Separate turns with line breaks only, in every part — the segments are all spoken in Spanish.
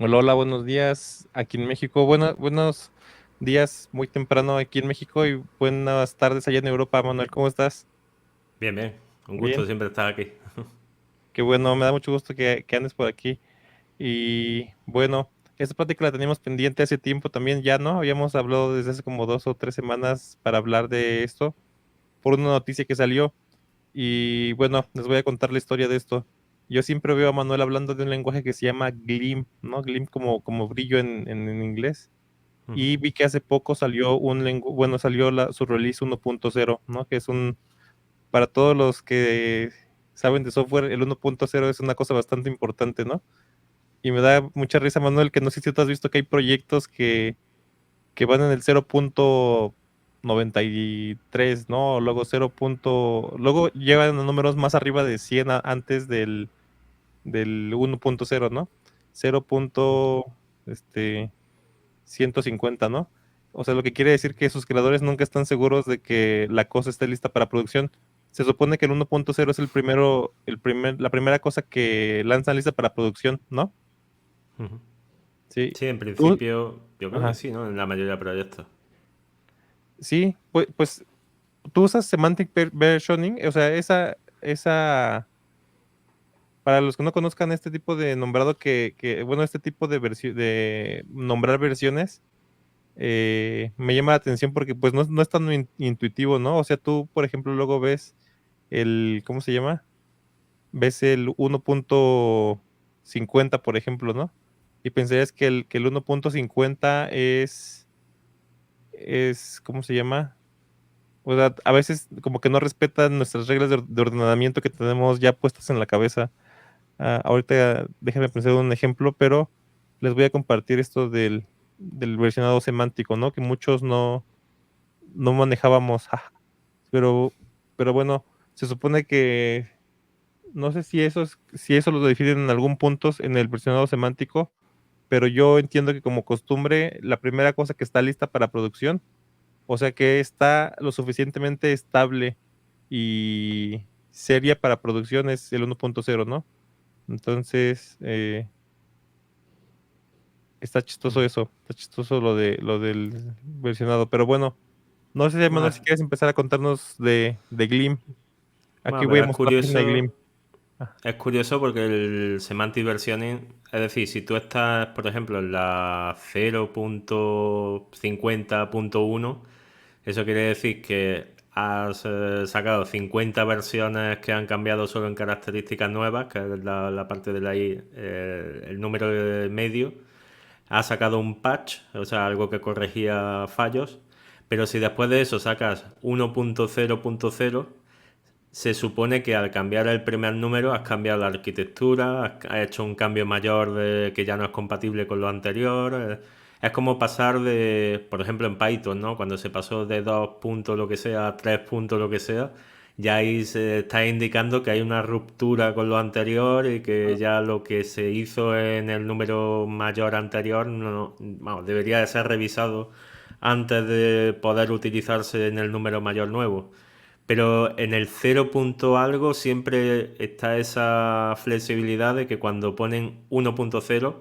Hola, hola, buenos días aquí en México. Buenos días, muy temprano aquí en México y buenas tardes allá en Europa, Manuel. ¿Cómo estás?
Bien, bien. Un
Bien,
gusto siempre estar aquí.
qué bueno, me da mucho gusto que andes por aquí. Y bueno, esta plática la teníamos pendiente hace tiempo también, ya, ¿no? Habíamos hablado desde hace como 2 o 3 semanas para hablar de esto por una noticia que salió. Y bueno, les voy a contar la historia de esto. Yo siempre veo a Manuel hablando de un lenguaje que se llama GLIM, ¿no? GLIM como brillo en inglés.
Ujú.
Y vi que hace poco salió salió su release 1.0, ¿no? Que es para todos los que saben de software, el 1.0 es una cosa bastante importante, ¿no? Y me da mucha risa, Manuel, que no sé si tú has visto que hay proyectos que van en el 0.93, ¿no? Luego luego llegan a números más arriba de 100 antes del 1.0, ¿no? 0. Este, 150, ¿no? O sea, lo que quiere decir que sus creadores nunca están seguros de que la cosa esté lista para producción. Se supone que el 1.0 es la primera cosa que lanzan lista para producción, ¿no?
Ujú.
Sí.
Sí, en
Tú,
principio, yo creo que
ajá.
sí, ¿no? En la mayoría de proyectos.
Sí, pues tú usas Versioning, o sea, para los que no conozcan este tipo de nombrado bueno, este tipo de nombrar versiones, me llama la atención porque pues no es tan intuitivo, ¿no? O sea, tú, por ejemplo, luego ves ¿cómo se llama? Ves el 1.50, por ejemplo, ¿no? Y pensarías que el 1.50 ¿cómo se llama? O sea, a veces como que no respetan nuestras reglas de ordenamiento que tenemos ya puestas en la cabeza. Ahorita déjenme pensar en un ejemplo, pero les voy a compartir esto del versionado semántico, ¿no? Que muchos no manejábamos. Pero, pero bueno, se supone que no sé si eso lo definen en algún punto en el versionado semántico, pero yo entiendo que como costumbre, la primera cosa que está lista para producción, o sea que está lo suficientemente estable y seria para producción es el 1.0, ¿no? Entonces, está chistoso lo del versionado, pero bueno, no sé, Manuel, si
Bueno,
quieres empezar a contarnos de Glim. Aquí
bueno,
voy a
pero
mostrar la página de Glim. Ah,
es curioso porque el semantic versioning, es decir, si tú estás, por ejemplo, en la 0.50.1, eso quiere decir que has sacado 50 versiones que han cambiado solo en características nuevas, que es la parte de la el número de medio. Ha sacado un patch, o sea, algo que corregía fallos, pero si después de eso sacas 1.0.0, se supone que al cambiar el primer número has cambiado la arquitectura, has hecho un cambio mayor de que ya no es compatible con lo anterior. Es como pasar de, por ejemplo, en Python, ¿no? Cuando se pasó de 2 puntos lo que sea a 3 puntos lo que sea, ya ahí se está indicando que hay una ruptura con lo anterior y que ya lo que se hizo en el número mayor anterior vamos, debería de ser revisado antes de poder utilizarse en el número mayor nuevo. Pero en el cero punto algo siempre está esa flexibilidad de que cuando ponen 1.0,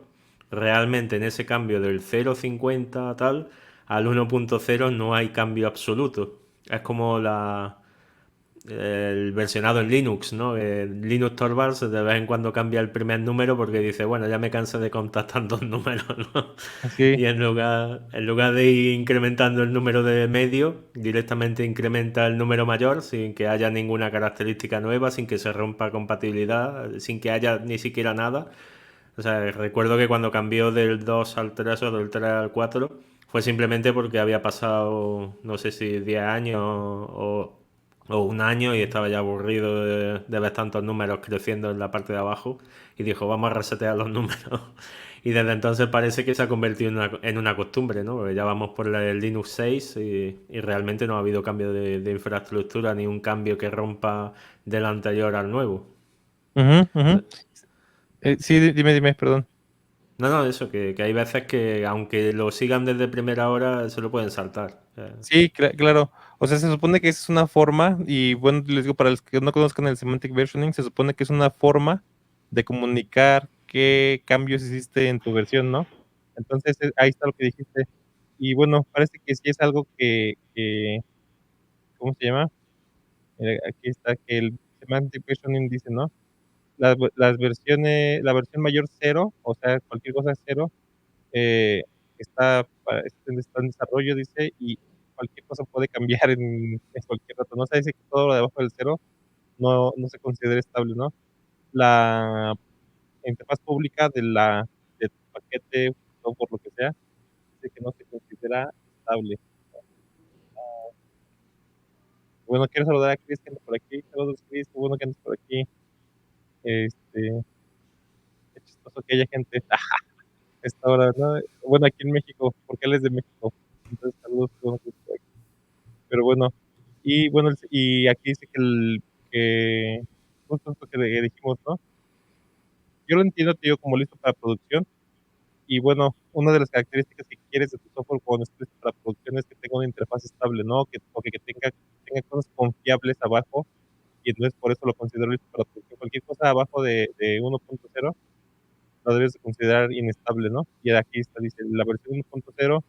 realmente en ese cambio del 0.50 tal al 1.0 no hay cambio absoluto. Es como el versionado en Linux, ¿no? Linux Torvalds de vez en cuando cambia el primer número porque dice, bueno, ya me cansé de contar tantos números, ¿no?
así.
Y en lugar de ir incrementando el número de medio, directamente incrementa el número mayor sin que haya ninguna característica nueva, sin que se rompa compatibilidad, sin que haya ni siquiera nada. O sea, recuerdo que cuando cambió del 2 al 3 o del 3 al 4 fue simplemente porque había pasado, no sé si 10 años o un año y estaba ya aburrido de ver tantos números creciendo en la parte de abajo y dijo, vamos a resetear los números. Y desde entonces parece que se ha convertido en una costumbre, ¿no? Porque ya vamos por el Linux 6 y realmente no ha habido cambio de infraestructura ni un cambio que rompa del anterior al nuevo.
Ujú, ujú. Sí, dime, perdón.
No, no, eso, que hay veces que aunque lo sigan desde primera hora, se lo pueden saltar.
Sí, claro. O sea, se supone que esa es una forma, y bueno, les digo, para los que no conozcan el semantic versioning, se supone que es una forma de comunicar qué cambios hiciste en tu versión, ¿no? Entonces, ahí está lo que dijiste. Y bueno, parece que sí es algo que ¿cómo se llama? Aquí está que el Semantic Versioning dice, ¿no? Las versiones, la versión mayor cero, o sea, cualquier cosa cero, eh, está en desarrollo, dice, y cualquier cosa puede cambiar en cualquier rato. No se dice que todo lo debajo del cero no se considera estable, ¿no? La interfaz pública de tu paquete o por lo que sea, dice que no se considera estable. Bueno, quiero saludar a Chris que anda por aquí. Saludos, Chris, qué bueno que andas por aquí. Este, qué chistoso que haya gente a esta hora, ¿no? Bueno, aquí en México, porque él es de México. Entonces, saludos, qué bueno que estés por aquí. Pero bueno, y bueno, y aquí dice que justo esto que dijimos, ¿no? Yo lo entiendo, te digo, como listo para producción. Y bueno, una de las características que quieres de tu software cuando estés listo para producción es que tenga una interfaz estable, ¿no? Que tenga cosas confiables abajo. Y entonces por eso lo considero listo para producción. Cualquier cosa abajo de 1.0 lo debes de considerar inestable, ¿no? Y aquí está, dice, la versión 1.0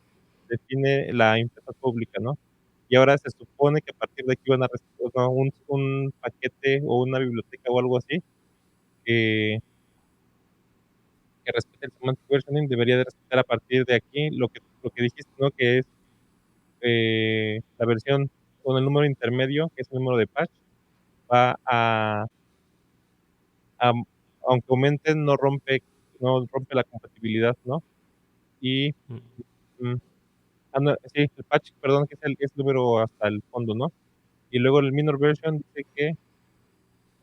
define la interfaz pública, ¿no? Y ahora se supone que a partir de aquí van a no, un paquete o una biblioteca o algo así que, que respete el semantic versioning debería de respetar a partir de aquí lo que dijiste, ¿no? Que es la versión con el número intermedio, que es el número de patch, va a aunque aumenten, no rompe la compatibilidad, ¿no? Y mm, no, sí, el patch, perdón, que es el número hasta el fondo, ¿no? Y luego el minor version dice que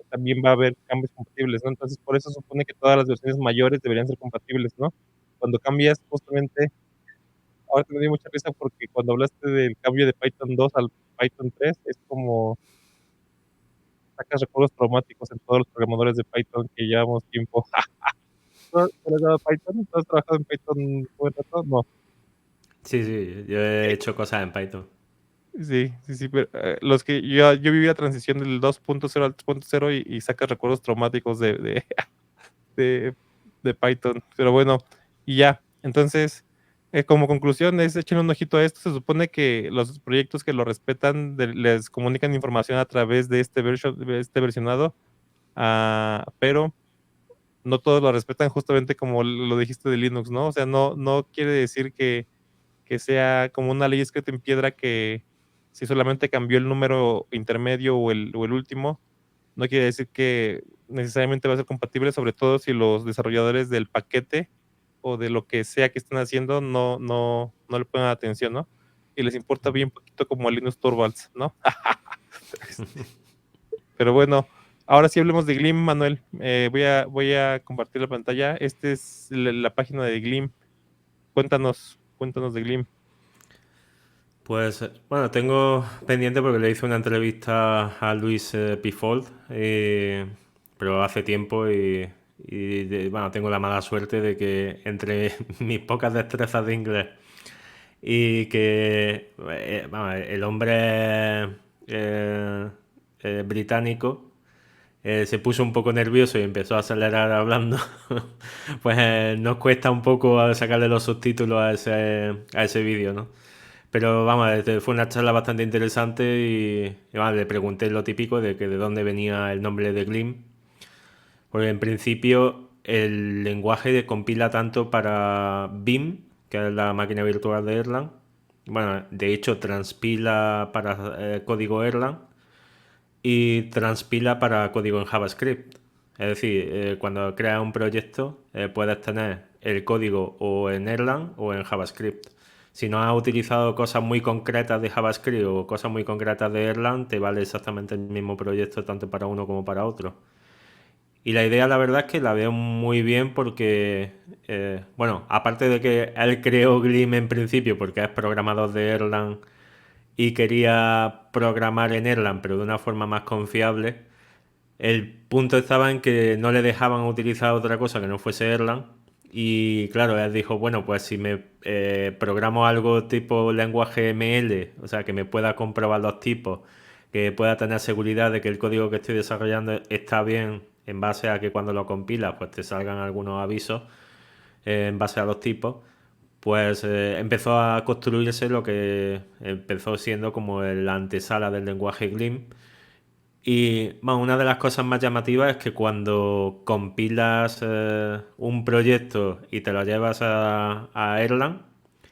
también va a haber cambios compatibles, ¿no? Entonces, por eso supone que todas las versiones mayores deberían ser compatibles, ¿no? Cuando cambias justamente, ahora te me dio mucha risa porque cuando hablaste del cambio de Python 2 al Python 3, es como sacas recuerdos traumáticos en todos los programadores de Python que llevamos tiempo. ¿Te has dado Python? ¿Tú has trabajado en Python un buen rato? No.
Sí, sí, yo he hecho cosas en Python.
Sí, sí, sí, pero los que yo viví la transición del 2.0 al 3.0 y sacas recuerdos traumáticos de, de Python. Pero bueno, y ya. Entonces, como conclusión, es echen un ojito a esto. Se supone que los proyectos que lo respetan les comunican información a través de este versionado, pero no todos lo respetan justamente como lo dijiste de Linux, ¿no? O sea, no quiere decir que sea como una ley escrita en piedra que si solamente cambió el número intermedio o el último, no quiere decir que necesariamente va a ser compatible, sobre todo si los desarrolladores del paquete o de lo que sea que estén haciendo no le ponen atención, ¿no? Y les importa bien poquito como a Linus Torvalds, ¿no? Pero bueno, ahora sí hablemos de Glim, Manuel. Voy a compartir la pantalla. Esta es la página de Glim. Cuéntanos de Glim.
Pues bueno, tengo pendiente porque le hice una entrevista a Luis Pifold, pero hace tiempo bueno, tengo la mala suerte de que entre mis pocas destrezas de inglés y que vamos, el hombre británico se puso un poco nervioso y empezó a acelerar hablando, pues nos cuesta un poco sacarle los subtítulos a ese vídeo, ¿no? Pero vamos, fue una charla bastante interesante y vamos, le pregunté lo típico de que de dónde venía el nombre de Glim, porque en principio el lenguaje compila tanto para Vim, que es la máquina virtual de Erlang, bueno, de hecho transpila para código Erlang y transpila para código en JavaScript. Es decir, cuando creas un proyecto puedes tener el código o en Erlang o en JavaScript. Si no has utilizado cosas muy concretas de JavaScript o cosas muy concretas de Erlang, te vale exactamente el mismo proyecto tanto para uno como para otro. Y la idea, la verdad, es que la veo muy bien porque, bueno, aparte de que él creó Glim en principio porque es programador de Erlang y quería programar en Erlang, pero de una forma más confiable, el punto estaba en que no le dejaban utilizar otra cosa que no fuese Erlang. Y claro, él dijo, bueno, pues si me programo algo tipo lenguaje ML, o sea, que me pueda comprobar los tipos, que pueda tener seguridad de que el código que estoy desarrollando está bien en base a que cuando lo compilas pues te salgan algunos avisos en base a los tipos, pues empezó a construirse lo que empezó siendo como la antesala del lenguaje Glim. Y bueno, una de las cosas más llamativas es que cuando compilas un proyecto y te lo llevas a Erlang,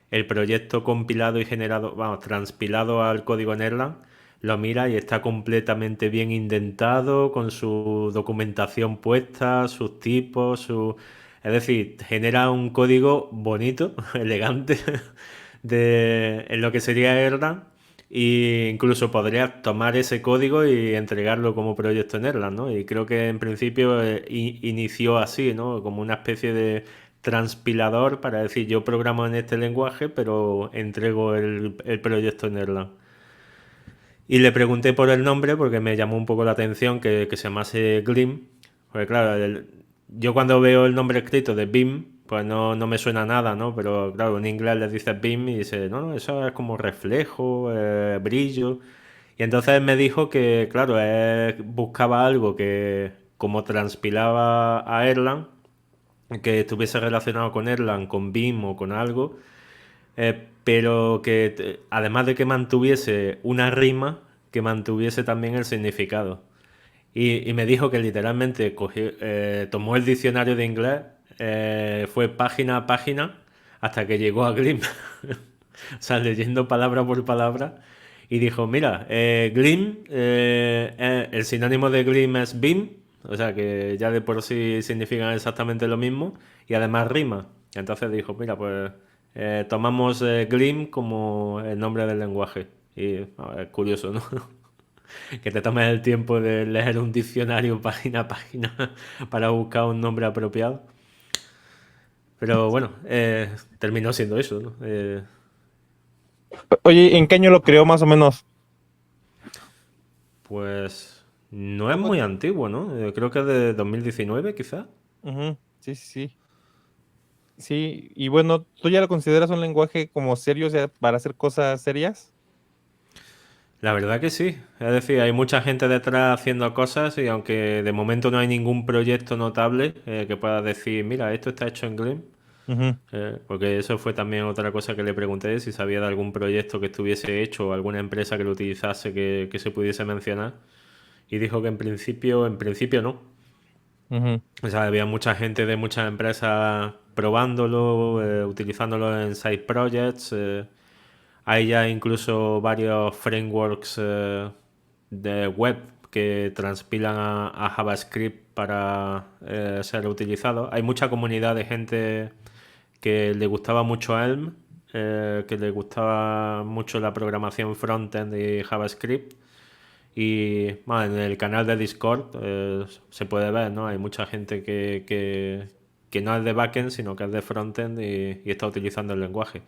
el proyecto compilado y generado, vamos, transpilado al código en Erlang, lo mira y está completamente bien indentado, con su documentación puesta, sus tipos, es decir, genera un código bonito, elegante, en lo que sería Erlang. Y incluso podrías tomar ese código y entregarlo como proyecto en Erlang, ¿no? Y creo que en principio inició así, ¿no? Como una especie de transpilador para decir yo programo en este lenguaje, pero entrego el proyecto en Erlang. Y le pregunté por el nombre porque me llamó un poco la atención que se llamase Glim. Porque claro, yo cuando veo el nombre escrito de BIM, pues no me suena nada, ¿no? Pero claro, en inglés le dices BIM y dice, no, eso es como reflejo, brillo. Y entonces me dijo que, claro, él buscaba algo que como transpilaba a Erlang, que estuviese relacionado con Erlang, con BIM o con algo, pero que además de que mantuviese una rima, que mantuviese también el significado. Y me dijo que literalmente tomó el diccionario de inglés, fue página a página hasta que llegó a Glim. O sea, leyendo palabra por palabra. Y dijo, mira, Glim, el sinónimo de Glim es BIM, o sea que ya de por sí significan exactamente lo mismo, y además rima. Entonces dijo, mira, pues tomamos Glim como el nombre del lenguaje. Y es curioso, ¿no? Que te tomes el tiempo de leer un diccionario página a página para buscar un nombre apropiado. Pero bueno, terminó siendo eso, ¿no?
Oye, ¿en qué año lo creó más o menos?
Pues no es
Poco.
muy antiguo, ¿no? Creo que es de 2019, quizá.
Ujú, sí, sí, sí. Sí, y bueno, ¿tú ya lo consideras un lenguaje como serio, o sea, para hacer cosas serias?
La verdad que sí. Es decir, hay mucha gente detrás haciendo cosas y aunque de momento no hay ningún proyecto notable que pueda decir, mira, esto está hecho en Glim,
Ujú,
porque eso fue también otra cosa que le pregunté, si sabía de algún proyecto que estuviese hecho o alguna empresa que lo utilizase que se pudiese mencionar. Y dijo que en principio no.
ujú,
O sea, había mucha gente de muchas empresas probándolo, utilizándolo en side projects. Hay ya incluso varios frameworks de web que transpilan a JavaScript para ser utilizados. Hay mucha comunidad de gente que le gustaba mucho Elm, que le gustaba mucho la programación frontend y JavaScript. Y bueno, en el canal de Discord se puede ver, ¿no? Hay mucha gente que no es de backend, sino que es de frontend y está utilizando el lenguaje.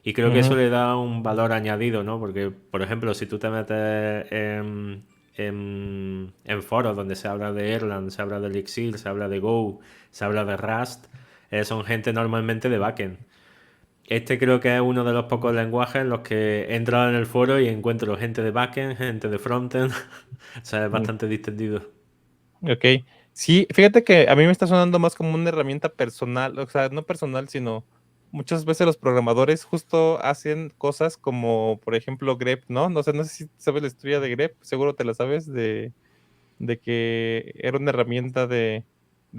Y creo que eso
ujú,
le da un valor añadido, ¿no? Porque, por ejemplo, si tú te metes en foros donde se habla de Erlang, se habla de Elixir, se habla de Go, se habla de Rust, son gente normalmente de backend. Este creo que es uno de los pocos lenguajes en los que he entrado en el foro y encuentro gente de backend, gente de frontend. O sea, es
ujú.
bastante distendido.
Ok. Sí, fíjate que a mí me está sonando más como una herramienta personal, o sea, no personal, sino muchas veces los programadores justo hacen cosas como, por ejemplo, grep, ¿no? No sé, no sé si sabes la historia de grep, seguro te la sabes, de que era una herramienta de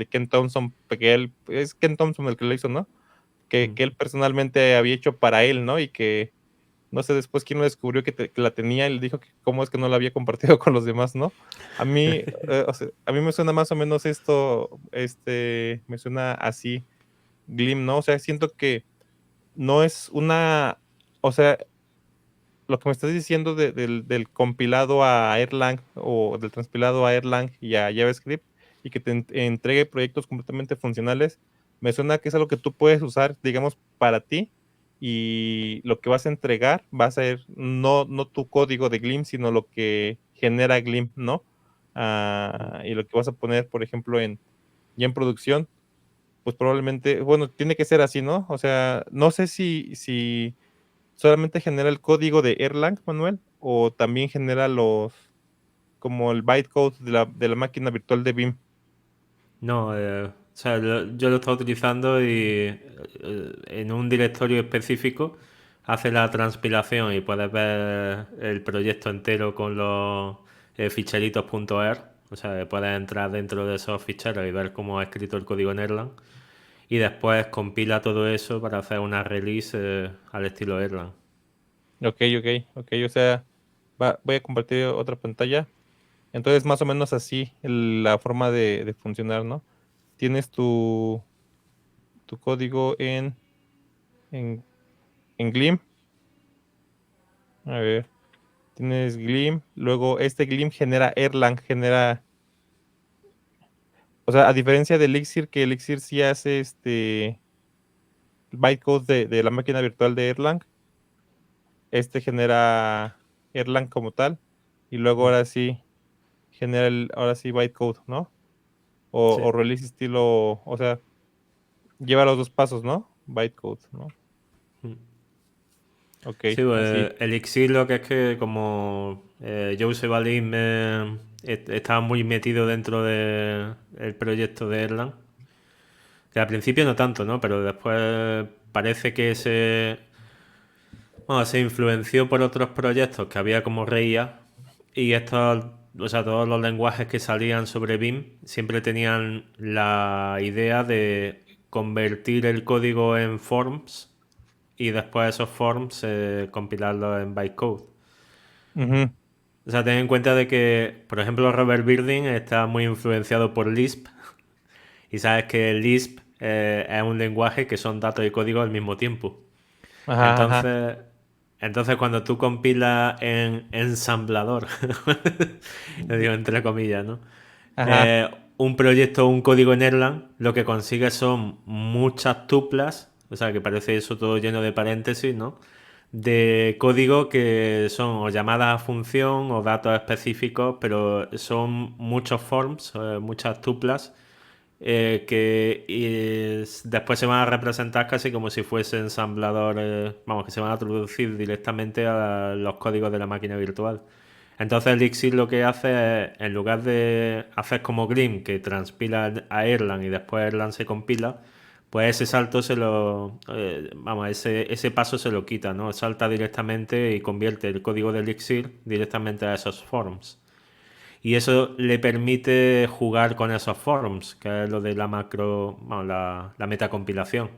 Ken Thompson, que él, es Ken Thompson el que lo hizo, ¿no?
Mm.
Que él personalmente había hecho para él, ¿no? Y que no sé después quién lo descubrió que la tenía y le dijo que cómo es que no la había compartido con los demás, ¿no? A mí, o sea, a mí me suena más o menos esto, me suena así, Glim, ¿no? O sea, siento que no es una, o sea, lo que me estás diciendo del compilado a Erlang o del transpilado a Erlang y a JavaScript y que te entregue proyectos completamente funcionales, me suena que es algo que tú puedes usar, digamos, para ti y lo que vas a entregar va a ser no tu código de Glim, sino lo que genera Glim, ¿no? Y lo que vas a poner, por ejemplo, ya en producción, pues probablemente, bueno, tiene que ser así, ¿no? O sea, no sé si solamente genera el código de Erlang, Manuel, o también genera como el bytecode de la máquina virtual de BIM.
No, o sea, yo lo estaba utilizando y en un directorio específico hace la transpilación y puedes ver el proyecto entero con los ficheritos .er. O sea, puedes entrar dentro de esos ficheros y ver cómo ha escrito el código en Erlang. Y después compila todo eso para hacer una release al estilo Erlang.
Ok, ok, o sea, voy a compartir otra pantalla. Entonces, más o menos así la forma de funcionar, ¿no? Tienes tu código en, en Glim. A ver, tienes Glim. Luego, este Glim genera Erlang, o sea, a diferencia de Elixir, que Elixir sí hace bytecode de la máquina virtual de Erlang, este genera Erlang como tal. Y luego
Mm.
ahora sí genera ahora sí bytecode, ¿no? O
Sí.
release estilo, o sea, lleva los dos pasos, ¿no? Bytecode, ¿no?
Mm.
Ok,
Sí,
así.
pues Elixir lo que es que como Joseph Alim estaba muy metido dentro del proyecto de Erlang, que al principio no tanto, ¿no? Pero después parece que se influenció por otros proyectos que había como reía y estos, o sea, todos los lenguajes que salían sobre BIM siempre tenían la idea de convertir el código en forms y después esos forms compilarlos en bytecode.
Ujú.
O sea, ten en cuenta de que, por ejemplo, Robert Birding está muy influenciado por Lisp y sabes que Lisp es un lenguaje que son datos y código al mismo tiempo.
Ajá, ajá,
Entonces, entonces cuando tú compilas en ensamblador, lo digo entre comillas, ¿no?
ajá.
Un proyecto o un código en Erlang, lo que consigues son muchas tuplas, o sea, que parece eso todo lleno de paréntesis, ¿no? De código que son o llamadas a función o datos específicos, pero son muchos forms, muchas tuplas que después se van a representar casi como si fuesen ensambladores, vamos, que se van a traducir directamente a los códigos de la máquina virtual. Entonces Elixir lo que hace es, en lugar de hacer como Grim, que transpila a Erlang y después Erlang se compila, pues ese salto vamos, ese paso se lo quita, ¿no? Salta directamente y convierte el código de Elixir directamente a esos forms. Y eso le permite jugar con esos forms, que es lo de la macro, bueno, la metacompilación.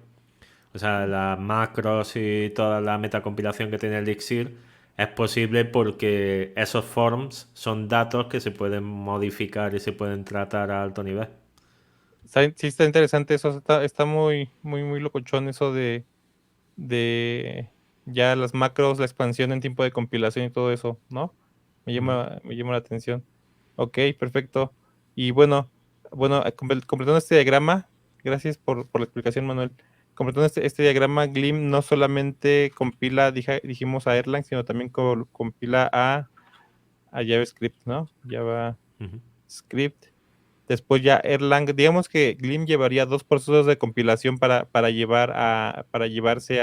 O sea, las macros y toda la metacompilación que tiene Elixir es posible porque esos forms son datos que se pueden modificar y se pueden tratar a alto nivel.
Sí está interesante eso, está muy, muy, muy locochón eso de ya las macros, la expansión en tiempo de compilación y todo eso, ¿no?
Ujú.
Me llama la atención. Ok, perfecto. Y bueno, completando este diagrama, gracias por la explicación, Manuel. Completando este diagrama, Glim no solamente compila, dijimos a Erlang, sino también compila a JavaScript, ¿no?
Ujú.
JavaScript. Después ya Erlang, digamos que Glim llevaría dos procesos de compilación para llevarse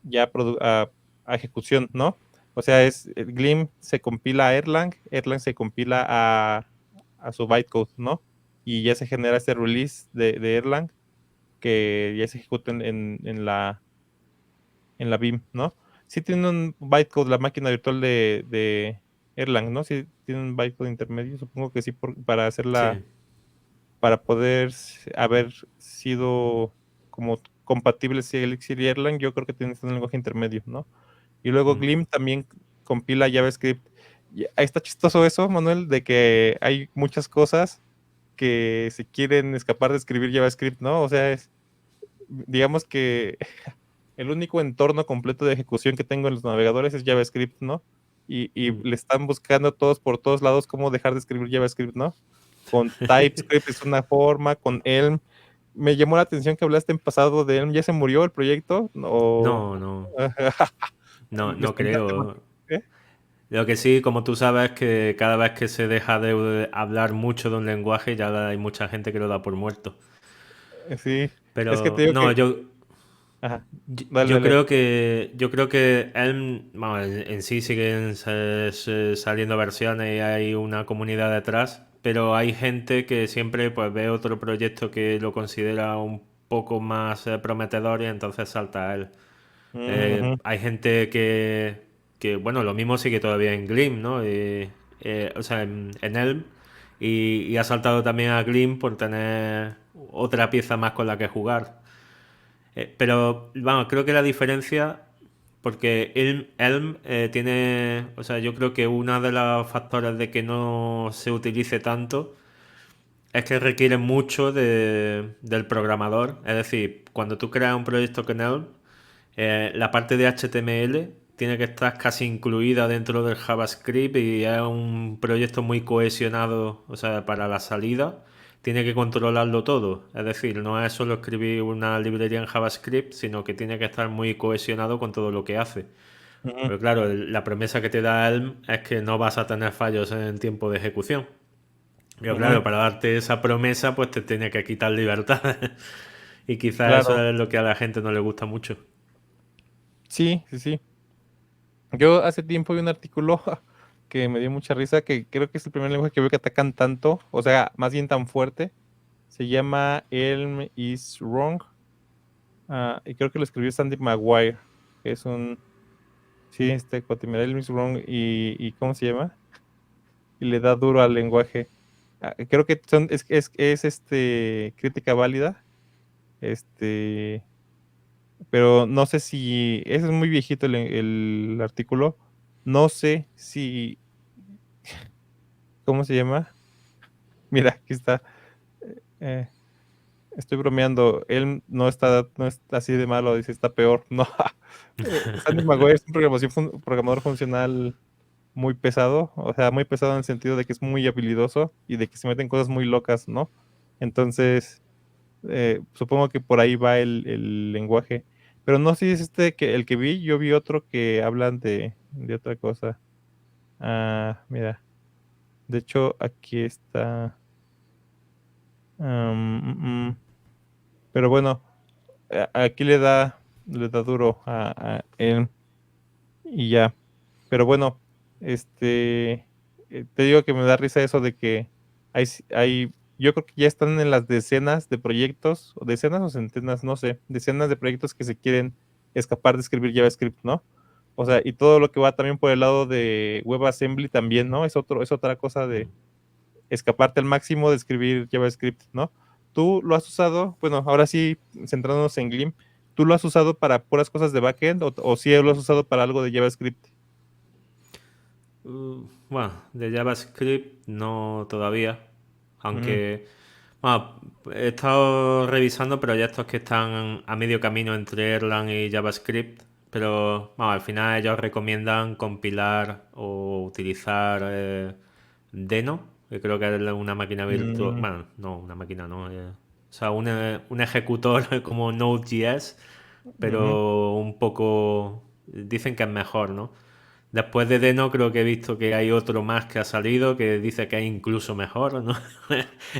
ya a ejecución, ¿no? O sea, Glim se compila a Erlang, Erlang se compila a su bytecode, ¿no? Y ya se genera este release de Erlang que ya se ejecuta en la BIM, ¿no? Sí tiene un bytecode la máquina virtual de Erlang, ¿no? Sí tiene un bytecode intermedio, supongo que sí, para hacerla,
Sí.
para poder haber sido como compatibles si Elixir y Erlang, yo creo que tiene un lenguaje intermedio, ¿no? Y luego
Mm.
Glim también compila JavaScript. Y ahí está chistoso eso, Manuel, de que hay muchas cosas que se quieren escapar de escribir JavaScript, ¿no? O sea, digamos que el único entorno completo de ejecución que tengo en los navegadores es JavaScript, ¿no? Y
Mm.
le están buscando todos por todos lados cómo dejar de escribir JavaScript, ¿no? Con TypeScript es una forma, con Elm. Me llamó la atención que hablaste en pasado de Elm. ¿Ya se murió el proyecto? No.
No, no, no,
Me
no
espantaste,
creo.
¿eh?
Lo que sí, como tú sabes, que cada vez que se deja de hablar mucho de un lenguaje, ya hay mucha gente que lo da por muerto.
Sí, es que te
Pero
digo
no,
que,
yo.
Ajá.
Yo,
Dale, dale.
yo creo que Elm, vamos, en sí siguen saliendo versiones y hay una comunidad detrás, pero hay gente que siempre pues ve otro proyecto que lo considera un poco más prometedor y entonces salta a él.
Ujú,
Hay gente que, bueno, lo mismo sigue todavía en Glim, ¿no? O sea, en Elm. Y ha saltado también a Glim por tener otra pieza más con la que jugar. Pero, vamos, creo que la diferencia, porque Elm tiene, o sea, yo creo que uno de los factores de que no se utilice tanto es que requiere mucho del programador. Es decir, cuando tú creas un proyecto con Elm, la parte de HTML tiene que estar casi incluida dentro del JavaScript y es un proyecto muy cohesionado, o sea, para la salida tiene que controlarlo todo. Es decir, no es solo escribir una librería en JavaScript, sino que tiene que estar muy cohesionado con todo lo que hace.
ujú,
Pero claro, la promesa que te da Elm es que no vas a tener fallos en tiempo de ejecución. Pero
ujú.
claro, para darte esa promesa, pues te tiene que quitar libertad. Y quizás eso
Claro.
es lo que a la gente no le gusta mucho.
Sí, sí, sí. Yo hace tiempo vi un artículo que me dio mucha risa, que creo que es el primer lenguaje que veo que atacan tanto, o sea, más bien tan fuerte. Se llama Elm is Wrong. Y creo que lo escribió Sandy Maguire, que es un, sí, este cuate, mira, Elm is Wrong y ¿cómo se llama? Y le da duro al lenguaje. Creo que es crítica válida, este, pero no sé si, ese es muy viejito el artículo, no sé si, ¿cómo se llama? Mira, aquí está. eh, Estoy bromeando. Él no está así de malo, dice, está peor. No. Sandy Maguire es un programador funcional muy pesado, o sea, muy pesado en el sentido de que es muy habilidoso y de que se meten cosas muy locas, ¿no? Entonces, supongo que por ahí va el lenguaje. Pero no sé si es que el que vi, yo vi otro que hablan de otra cosa. Mira, de hecho, aquí está. Pero bueno, aquí le da duro a él y ya. Pero bueno, te digo que me da risa eso de que yo creo que ya están en las decenas de proyectos, o decenas o centenas, no sé, decenas de proyectos que se quieren escapar de escribir JavaScript, ¿no? O sea, y todo lo que va también por el lado de WebAssembly también, ¿no? Es otra cosa de escaparte al máximo de escribir JavaScript, ¿no? ¿Tú lo has usado? Bueno, ahora sí, centrándonos en Glim, ¿tú lo has usado para puras cosas de backend o sí lo has usado para algo de JavaScript?
Bueno, de JavaScript no todavía,
Ujú,
aunque bueno, he estado revisando proyectos que están a medio camino entre Erlang y JavaScript, pero bueno, al final ellos recomiendan compilar o utilizar Deno, que creo que es una máquina virtual,
mm,
bueno, no, una máquina no, o sea, un ejecutor como Node.js,
ujú.
pero un poco, dicen que es mejor, ¿no? Después de Deno creo que he visto que hay otro más que ha salido que dice que es incluso mejor, ¿no?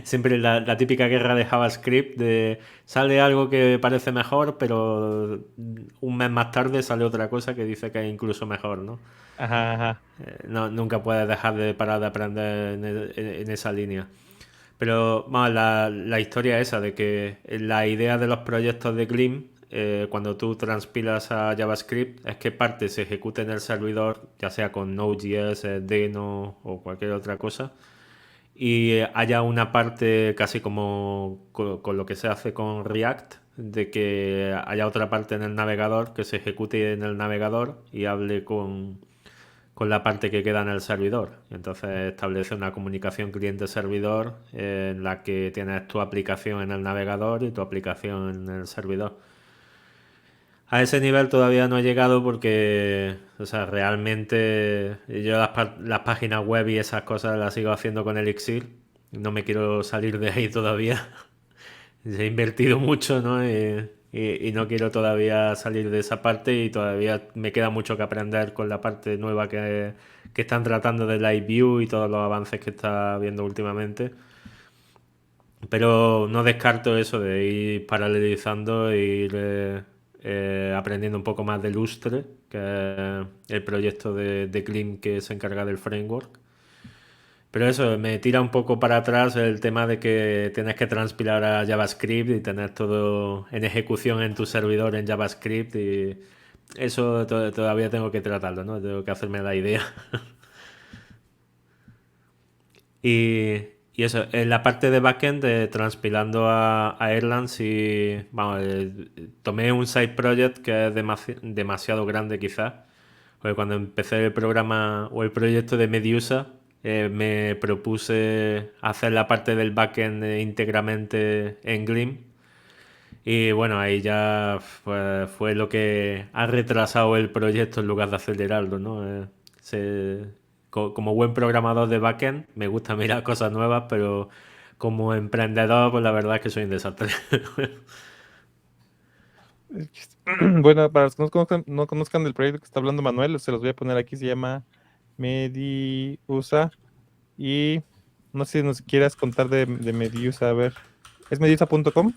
Siempre la típica guerra de JavaScript de sale algo que parece mejor, pero un mes más tarde sale otra cosa que dice que es incluso mejor, ¿no?
Ajá, ajá.
Nunca puedes dejar de parar de aprender en esa línea. Pero bueno, la historia esa de que la idea de los proyectos de Glim, cuando tú transpilas a JavaScript, es que parte se ejecute en el servidor, ya sea con Node.js, Deno o cualquier otra cosa, y haya una parte casi como con lo que se hace con React, de que haya otra parte en el navegador que se ejecute en el navegador y hable con la parte que queda en el servidor. Entonces establece una comunicación cliente-servidor en la que tienes tu aplicación en el navegador y tu aplicación en el servidor. A ese nivel todavía no he llegado porque, o sea, realmente yo las páginas web y esas cosas las sigo haciendo con Elixir. No me quiero salir de ahí todavía. He invertido mucho, ¿no? Y no quiero todavía salir de esa parte y todavía me queda mucho que aprender con la parte nueva que están tratando de Live View y todos los avances que está viendo últimamente. Pero no descarto eso de ir paralelizando e ir aprendiendo un poco más de Lustre, que es el proyecto de Gleam que se encarga del framework. Pero eso, me tira un poco para atrás el tema de que tienes que transpilar a JavaScript y tener todo en ejecución en tu servidor en JavaScript y eso todavía tengo que tratarlo, ¿no? Tengo que hacerme la idea. Y, y eso, en la parte de backend, transpilando a Erlang, sí, vamos, tomé un side project que es demasiado grande quizás, porque cuando empecé el programa o el proyecto de Medusa, me propuse hacer la parte del backend íntegramente en Gleam. Y bueno, ahí ya fue lo que ha retrasado el proyecto en lugar de acelerarlo, ¿no? Como buen programador de backend, me gusta mirar cosas nuevas, pero como emprendedor, pues la verdad es que soy un desastre.
Bueno, para los que no conozcan del proyecto que está hablando Manuel, se los voy a poner aquí, se llama Mediusa y no sé si nos quieras contar de Mediusa, a ver, ¿es mediusa.com?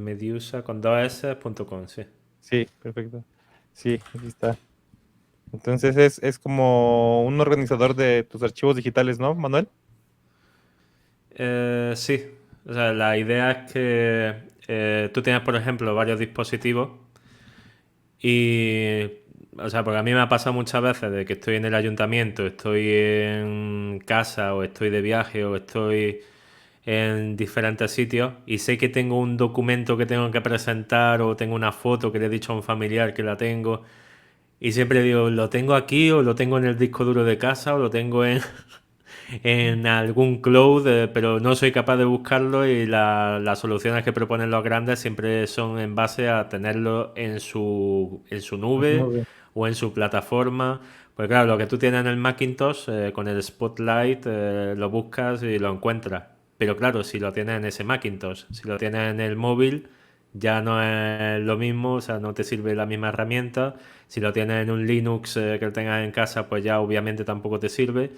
Medusa con 2s.com, sí.
Sí, perfecto. Sí, aquí está. Entonces es como un organizador de tus archivos digitales, ¿no, Manuel?
Sí, o sea, la idea es que tú tienes, por ejemplo, varios dispositivos y, o sea, porque a mí me ha pasado muchas veces de que estoy en el ayuntamiento, estoy en casa o estoy de viaje o estoy en diferentes sitios y sé que tengo un documento que tengo que presentar o tengo una foto que le he dicho a un familiar que la tengo y siempre digo, ¿lo tengo aquí o lo tengo en el disco duro de casa o lo tengo en algún cloud, pero no soy capaz de buscarlo y las soluciones que proponen los grandes siempre son en base a tenerlo en su nube
Muy bien.
o en su plataforma. Pues claro, lo que tú tienes en el Macintosh, con el Spotlight, lo buscas y lo encuentras. Pero claro, si lo tienes en ese Macintosh, si lo tienes en el móvil, ya no es lo mismo, o sea, no te sirve la misma herramienta. Si lo tienes en un Linux, que lo tengas en casa, pues ya obviamente tampoco te sirve.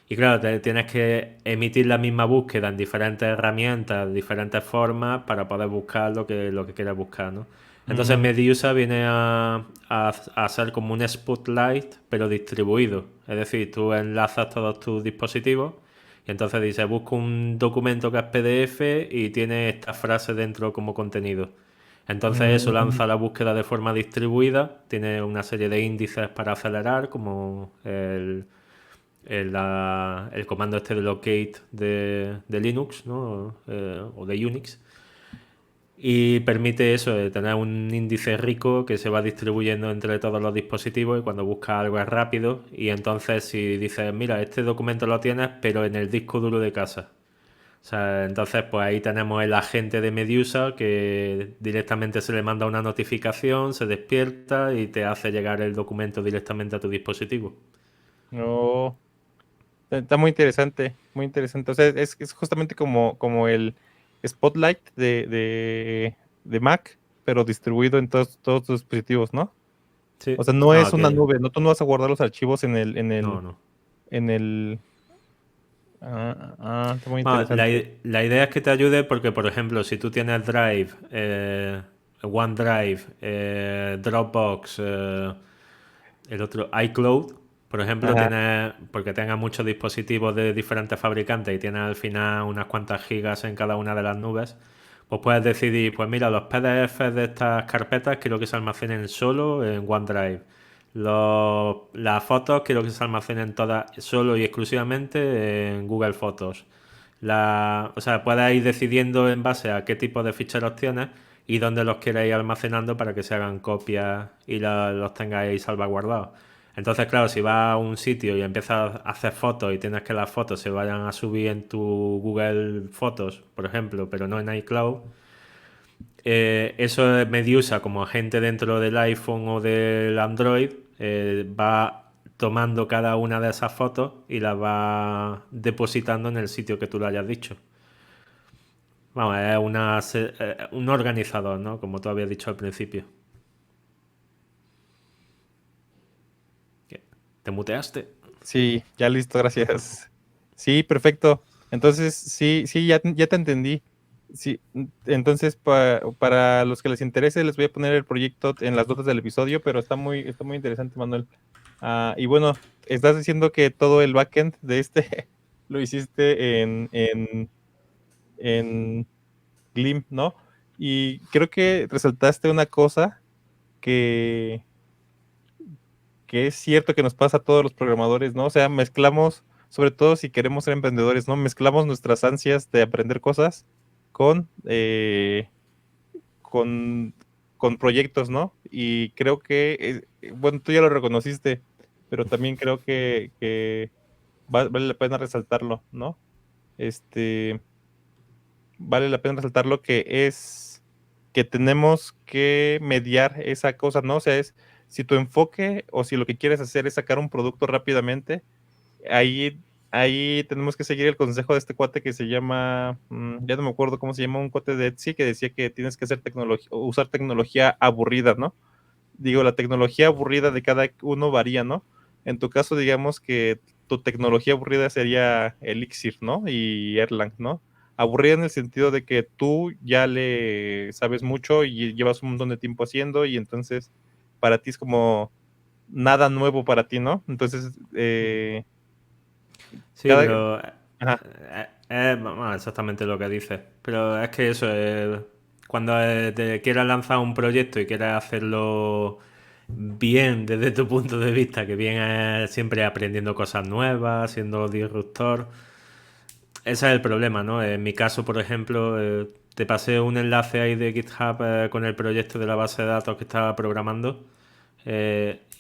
Y claro, tienes que emitir la misma búsqueda en diferentes herramientas, diferentes formas para poder buscar lo que quieras buscar, ¿no? Entonces
Ujú.
Medusa viene a ser como un spotlight, pero distribuido. Es decir, tú enlazas todos tus dispositivos y entonces dices, busco un documento que es PDF y tiene esta frase dentro como contenido. Entonces eso
Mm,
lanza la búsqueda de forma distribuida, tiene una serie de índices para acelerar, como el comando este de locate de Linux, ¿no? O de Unix. Y permite eso, tener un índice rico que se va distribuyendo entre todos los dispositivos y cuando buscas algo es rápido. Y entonces si dices, mira, este documento lo tienes, pero en el disco duro de casa. O sea, entonces pues ahí tenemos el agente de Medusa que directamente se le manda una notificación, se despierta y te hace llegar el documento directamente a tu dispositivo.
no, está muy interesante, muy interesante. O sea, es justamente como el Spotlight de Mac, pero distribuido en todos tus dispositivos, ¿no?
Sí,
O sea, no
no,
es una
que
nube, no, tú no vas a guardar los archivos
no, no.
en el, está muy
Bueno,
interesante.
la idea es que te ayude porque, por ejemplo, si tú tienes Drive, OneDrive, Dropbox, el otro iCloud, por ejemplo,
Ajá.
tienes, porque tengas muchos dispositivos de diferentes fabricantes y tienes al final unas cuantas gigas en cada una de las nubes, pues puedes decidir, pues mira, los PDFs de estas carpetas quiero que se almacenen solo en OneDrive. Las fotos quiero que se almacenen todas solo y exclusivamente en Google Fotos. O sea, puedes ir decidiendo en base a qué tipo de ficheros tienes y dónde los quieres ir almacenando para que se hagan copias y los tengáis salvaguardados. Entonces, claro, si vas a un sitio y empiezas a hacer fotos y tienes que las fotos se vayan a subir en tu Google Fotos, por ejemplo, pero no en iCloud, eso es Medusa como agente dentro del iPhone o del Android, va tomando cada una de esas fotos y las va depositando en el sitio que tú le hayas dicho. Vamos, es un organizador, ¿no? Como tú habías dicho al principio. ¿Te muteaste?
Sí, ya listo, gracias. Sí, perfecto. Entonces, sí, sí, ya te entendí. Sí, entonces para los que les interese les voy a poner el proyecto en las notas del episodio, pero está muy interesante, Manuel. Y bueno, estás diciendo que todo el backend de este lo hiciste en Glim, ¿no? Y creo que resaltaste una cosa que, que es cierto que nos pasa a todos los programadores, ¿no? O sea, mezclamos, sobre todo si queremos ser emprendedores, ¿no? Mezclamos nuestras ansias de aprender cosas con, con, con proyectos, ¿no? Y creo que, bueno, tú ya lo reconociste, pero también creo que vale la pena resaltarlo, ¿no? Este, vale la pena resaltarlo que es que tenemos que mediar esa cosa, ¿no? O sea, es si tu enfoque o si lo que quieres hacer es sacar un producto rápidamente, ahí, ahí tenemos que seguir el consejo de este cuate que se llama, ya no me acuerdo cómo se llama, un cuate de Etsy que decía que tienes que hacer tecnología, usar tecnología aburrida, ¿no? Digo, la tecnología aburrida de cada uno varía, ¿no? En tu caso, digamos que tu tecnología aburrida sería Elixir, ¿no? Y Erlang, ¿no? Aburrida en el sentido de que tú ya le sabes mucho y llevas un montón de tiempo haciendo y entonces para ti es como nada nuevo para ti, ¿no? Entonces,
Sí,
cada...
pero
Ajá.
es bueno, exactamente lo que dices. Pero es que eso, cuando te quieras lanzar un proyecto y quieras hacerlo bien desde tu punto de vista, que bien es siempre aprendiendo cosas nuevas, siendo disruptor, ese es el problema, ¿no? En mi caso, por ejemplo, te pasé un enlace ahí de GitHub con el proyecto de la base de datos que estaba programando.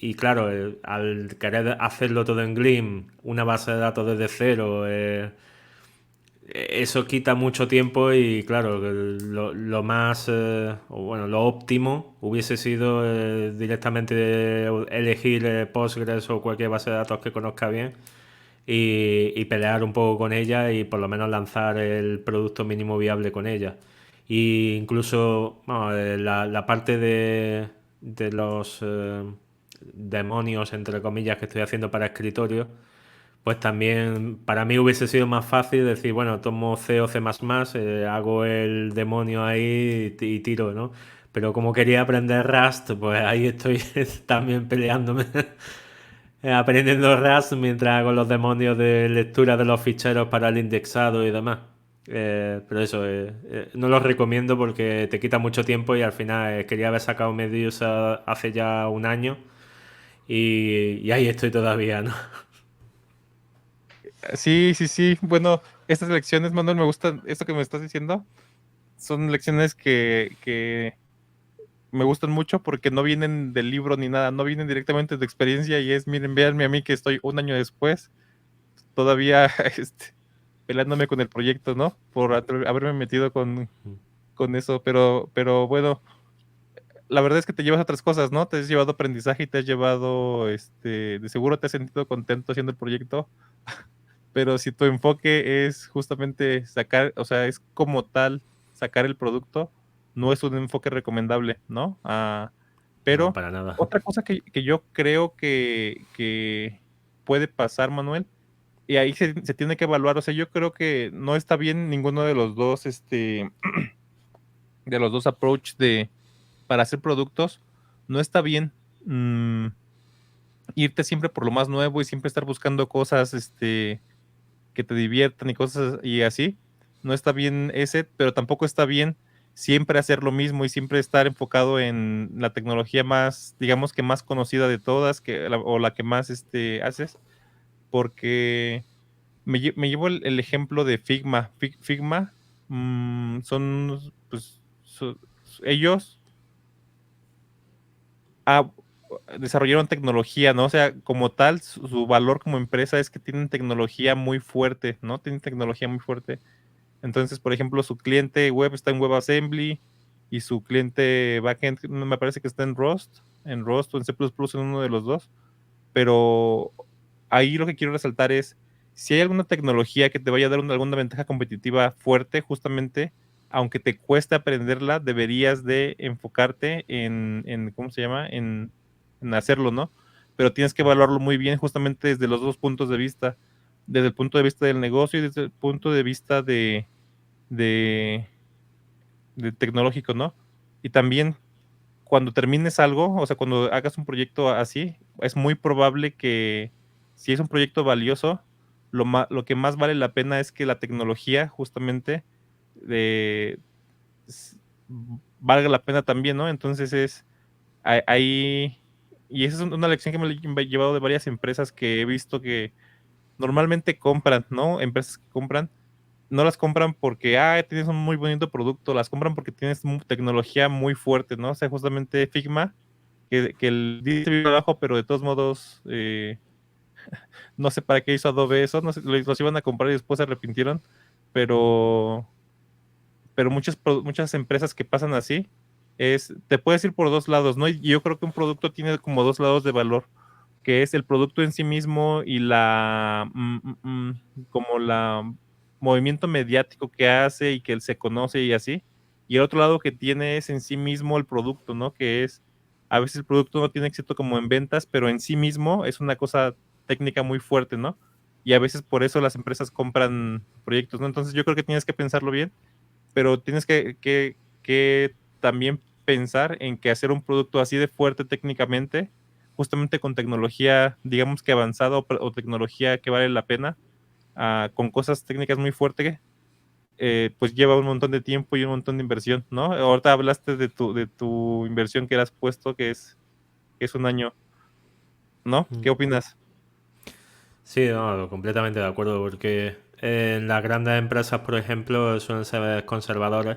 Y claro, al querer hacerlo todo en Glim, una base de datos desde cero, eso quita mucho tiempo y claro, lo más, o bueno, lo óptimo hubiese sido directamente elegir Postgres o cualquier base de datos que conozca bien y pelear un poco con ella y por lo menos lanzar el producto mínimo viable con ella. Y incluso bueno, la parte de los demonios, entre comillas, que estoy haciendo para escritorio, pues también para mí hubiese sido más fácil decir, bueno, tomo C o C++, hago el demonio ahí y tiro, ¿no? Pero como quería aprender Rust, pues ahí estoy también peleándome, aprendiendo Rust mientras hago los demonios de lectura de los ficheros para el indexado y demás. Pero eso, no los recomiendo porque te quita mucho tiempo y al final quería haber sacado Medusa hace ya un año y ahí estoy todavía, ¿no?
Sí, sí, sí. Bueno, estas lecciones, Manuel, me gustan, esto que me estás diciendo, son lecciones que me gustan mucho porque no vienen del libro ni nada, no vienen directamente de experiencia y es, miren, véanme a mí que estoy un año después, todavía peleándome con el proyecto, ¿no? Por haberme metido con eso, pero bueno, la verdad es que te llevas otras cosas, ¿no? Te has llevado aprendizaje y te has llevado, de seguro te has sentido contento haciendo el proyecto, pero si tu enfoque es justamente sacar, o sea, es como tal sacar el producto, no es un enfoque recomendable, ¿no?
No,
Pero
para nada.
otra cosa que yo creo que puede pasar, Manuel, y ahí se tiene que evaluar, o sea, yo creo que no está bien ninguno de los dos, de los dos approach para hacer productos, no está bien irte siempre por lo más nuevo y siempre estar buscando cosas, que te diviertan y cosas y así. No está bien ese, pero tampoco está bien siempre hacer lo mismo y siempre estar enfocado en la tecnología más, digamos que más conocida de todas, o la que más haces, porque me llevo el ejemplo de Figma. Figma son, pues, ellos ah, desarrollaron tecnología, ¿no? O sea, como tal, su valor como empresa es que tienen tecnología muy fuerte, ¿no? Tienen tecnología muy fuerte. Entonces, por ejemplo, su cliente web está en WebAssembly y su cliente backend me parece que está en Rust o en C++, en uno de los dos. Pero ahí lo que quiero resaltar es, si hay alguna tecnología que te vaya a dar alguna ventaja competitiva fuerte, justamente, aunque te cueste aprenderla, deberías de enfocarte ¿cómo se llama? En hacerlo, ¿no? Pero tienes que evaluarlo muy bien justamente desde los dos puntos de vista, desde el punto de vista del negocio y desde el punto de vista de tecnológico, ¿no? Y también cuando termines algo, o sea, cuando hagas un proyecto así, es muy probable que si es un proyecto valioso, lo que más vale la pena es que la tecnología justamente de, s- valga la pena también, ¿no? Entonces ahí, y esa es una lección que me he llevado de varias empresas que he visto que normalmente compran, ¿no? Empresas que compran no las compran porque, tienes un muy bonito producto, las compran porque tienes tecnología muy fuerte, ¿no? O sea, justamente Figma, que el dice vive abajo, pero de todos modos, no sé para qué hizo Adobe eso, no sé, los iban a comprar y después se arrepintieron, pero, pero muchas empresas que pasan así, te puedes ir por dos lados, ¿no? Y yo creo que un producto tiene como dos lados de valor, que es el producto en sí mismo y como la movimiento mediático que hace y que él se conoce y así. Y el otro lado que tiene es en sí mismo el producto, ¿no? Que es, a veces el producto no tiene éxito como en ventas, pero en sí mismo es una cosa técnica muy fuerte, ¿no? Y a veces por eso las empresas compran proyectos, ¿no? Entonces yo creo que tienes que pensarlo bien, pero tienes que también pensar en que hacer un producto así de fuerte técnicamente, justamente con tecnología, digamos que avanzada o tecnología que vale la pena, con cosas técnicas muy fuertes, pues lleva un montón de tiempo y un montón de inversión, ¿no? Ahorita hablaste de tu inversión que le has puesto, que es un año, ¿no?
Mm.
¿Qué opinas?
Sí, no, completamente de acuerdo, porque en las grandes empresas, por ejemplo, suelen ser conservadores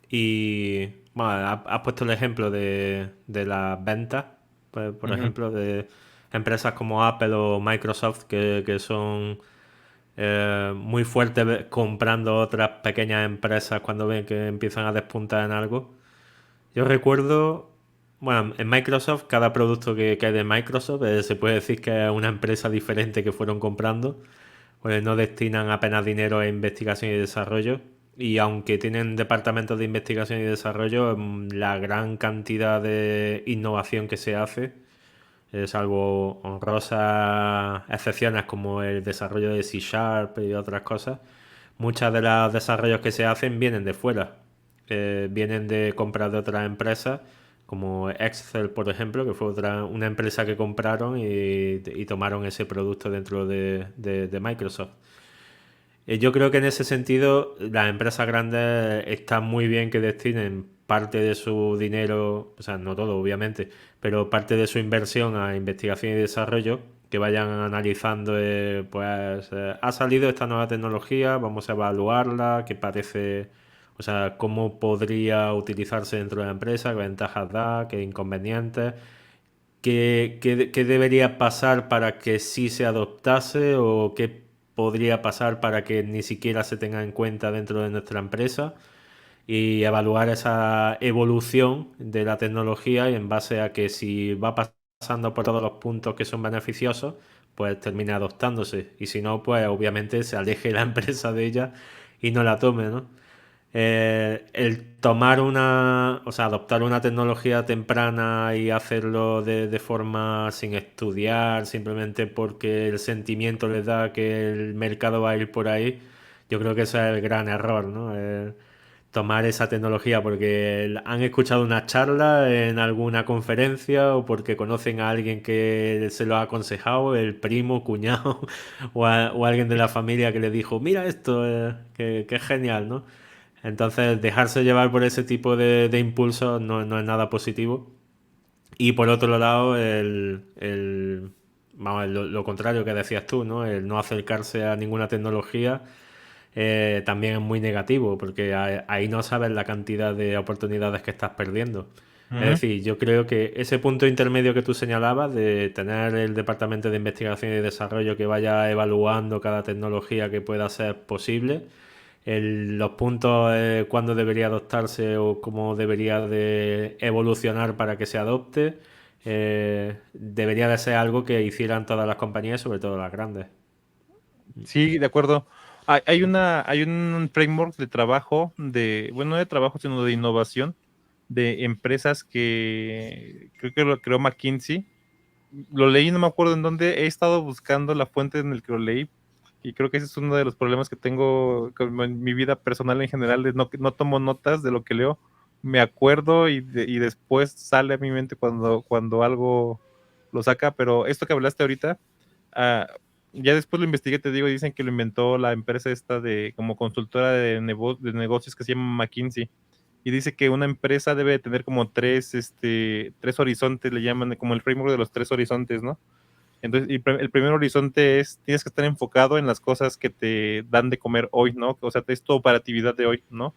y, bueno, has puesto el ejemplo de las ventas, pues, por
Ujú.
ejemplo, de empresas como Apple o Microsoft que son muy fuertes comprando otras pequeñas empresas cuando ven que empiezan a despuntar en algo. Yo recuerdo, bueno, en Microsoft, cada producto que hay de Microsoft se puede decir que es una empresa diferente que fueron comprando, pues no destinan apenas dinero a investigación y desarrollo. Y aunque tienen departamentos de investigación y desarrollo, la gran cantidad de innovación que se hace, salvo honrosas excepciones como el desarrollo de C Sharp y otras cosas, muchas de los desarrollos que se hacen vienen de fuera. Vienen de compras de otras empresas, como Excel, por ejemplo, que fue una empresa que compraron y tomaron ese producto dentro de Microsoft. Yo creo que en ese sentido las empresas grandes están muy bien que destinen parte de su dinero, o sea, no todo obviamente, pero parte de su inversión a investigación y desarrollo, que vayan analizando, pues ha salido esta nueva tecnología, vamos a evaluarla, qué parece, o sea, cómo podría utilizarse dentro de la empresa, qué ventajas da, qué inconvenientes, qué debería pasar para que sí se adoptase o qué podría pasar para que ni siquiera se tenga en cuenta dentro de nuestra empresa y evaluar esa evolución de la tecnología y en base a que si va pasando por todos los puntos que son beneficiosos, pues termine adoptándose y si no, pues obviamente se aleje la empresa de ella y no la tome, ¿no? El tomar o sea, adoptar una tecnología temprana y hacerlo de forma sin estudiar, simplemente porque el sentimiento les da que el mercado va a ir por ahí, yo creo que ese es el gran error, ¿no? Tomar esa tecnología porque han escuchado una charla en alguna conferencia o porque conocen a alguien que se lo ha aconsejado, el primo, cuñado o alguien de la familia que le dijo, mira esto, que es genial, ¿no? Entonces, dejarse llevar por ese tipo de impulsos no es nada positivo. Y por otro lado, vamos, lo contrario que decías tú, ¿no? El no acercarse a ninguna tecnología también es muy negativo, porque ahí no sabes la cantidad de oportunidades que estás perdiendo. Es
Ujú.
decir, yo creo que ese punto intermedio que tú señalabas de tener el departamento de investigación y desarrollo que vaya evaluando cada tecnología que pueda ser posible, los puntos cuándo debería adoptarse o cómo debería de evolucionar para que se adopte, debería de ser algo que hicieran todas las compañías, sobre todo las grandes.
Sí, de acuerdo. Hay un framework de trabajo, bueno, no de trabajo, sino de innovación de empresas que creo que lo creó McKinsey. Lo leí, no me acuerdo en dónde, he estado buscando la fuente en el que lo leí, Y creo que ese es uno de los problemas que tengo en mi vida personal en general, de no tomo notas de lo que leo, me acuerdo y después sale a mi mente cuando algo lo saca, pero esto que hablaste ahorita, ah, ya después lo investigué, te digo, dicen que lo inventó la empresa esta de como consultora de negocios que se llama McKinsey, y dice que una empresa debe tener como tres horizontes, le llaman como el framework de los tres horizontes, ¿no? Entonces, el primer horizonte es, tienes que estar enfocado en las cosas que te dan de comer hoy, ¿no? O sea, es tu operatividad de hoy, ¿no?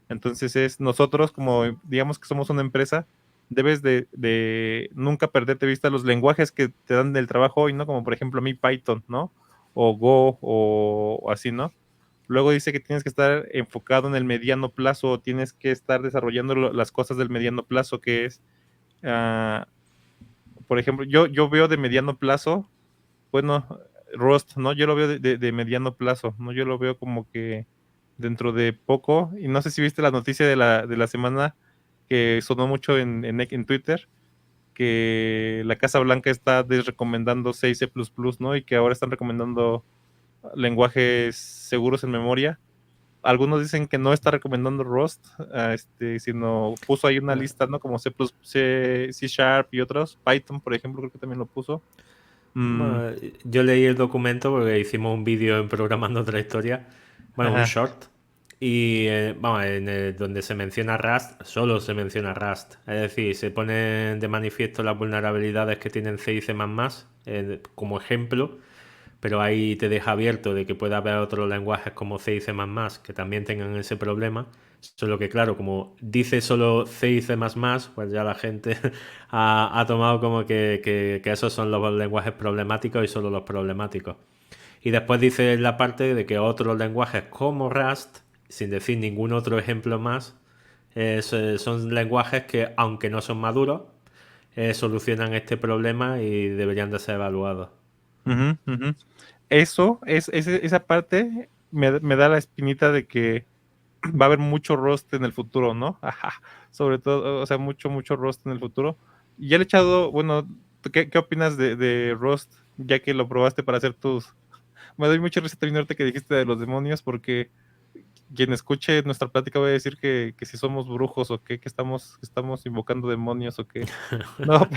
Entonces nosotros, como digamos que somos una empresa, debes de nunca perderte de vista los lenguajes que te dan del trabajo hoy, ¿no? Como por ejemplo a mí Python, ¿no? O Go o así, ¿no? Luego dice que tienes que estar enfocado en el mediano plazo, tienes que estar desarrollando las cosas del mediano plazo, que es, ah, por ejemplo, yo veo de mediano plazo, bueno, Rust, ¿no? Yo lo veo de mediano plazo, ¿no? Yo lo veo como que dentro de poco, y no sé si viste la noticia de la semana que sonó mucho en Twitter, que la Casa Blanca está desrecomendando 6C++, ¿no? Y que ahora están recomendando lenguajes seguros en memoria. Algunos dicen que no está recomendando Rust, sino puso ahí una
Bueno,
lista, ¿no? Como C Sharp y otros. Python, por ejemplo, creo que también lo puso. Mm,
bueno, yo leí el documento porque hicimos un vídeo en Programando otra historia, bueno, un
ajá.
short, y vamos, donde se menciona Rust, solo se menciona Rust. Es decir, se ponen de manifiesto las vulnerabilidades que tienen C y C++, como ejemplo, pero ahí te deja abierto de que pueda haber otros lenguajes como C y C++ que también tengan ese problema. Solo que claro, como dice solo C y C++, pues ya la gente ha tomado como que esos son los lenguajes problemáticos y solo los problemáticos. Y después dice la parte de que otros lenguajes como Rust, sin decir ningún otro ejemplo más, son lenguajes que, aunque no son maduros, solucionan este problema y deberían de ser evaluados.
Ujú, ujú. Eso, esa parte me da la espinita de que va a haber mucho Rust en el futuro, ¿no? Ajá. Sobre todo, o sea, mucho Rust en el futuro. Y ya le he echado, bueno, ¿qué opinas de Rust, ya que lo probaste para hacer tus... Me doy mucha risa también ahorita que dijiste de los demonios, porque quien escuche nuestra plática va a decir que si somos brujos o qué, que estamos invocando demonios o qué. No,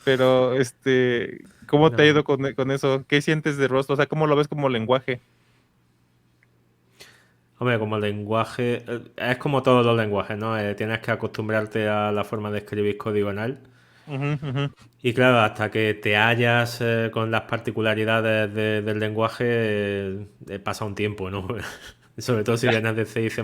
pero, ¿cómo te ha
No.
ido con eso? ¿Qué sientes de Rust? O sea, ¿cómo lo ves como lenguaje?
Hombre, como lenguaje, es como todos los lenguajes, ¿no? Tienes que acostumbrarte a la forma de escribir código en él.
Ujú, ujú.
Y claro, hasta que te hallas con las particularidades del lenguaje, pasa un tiempo, ¿no? Sobre todo si vienes de C y C++,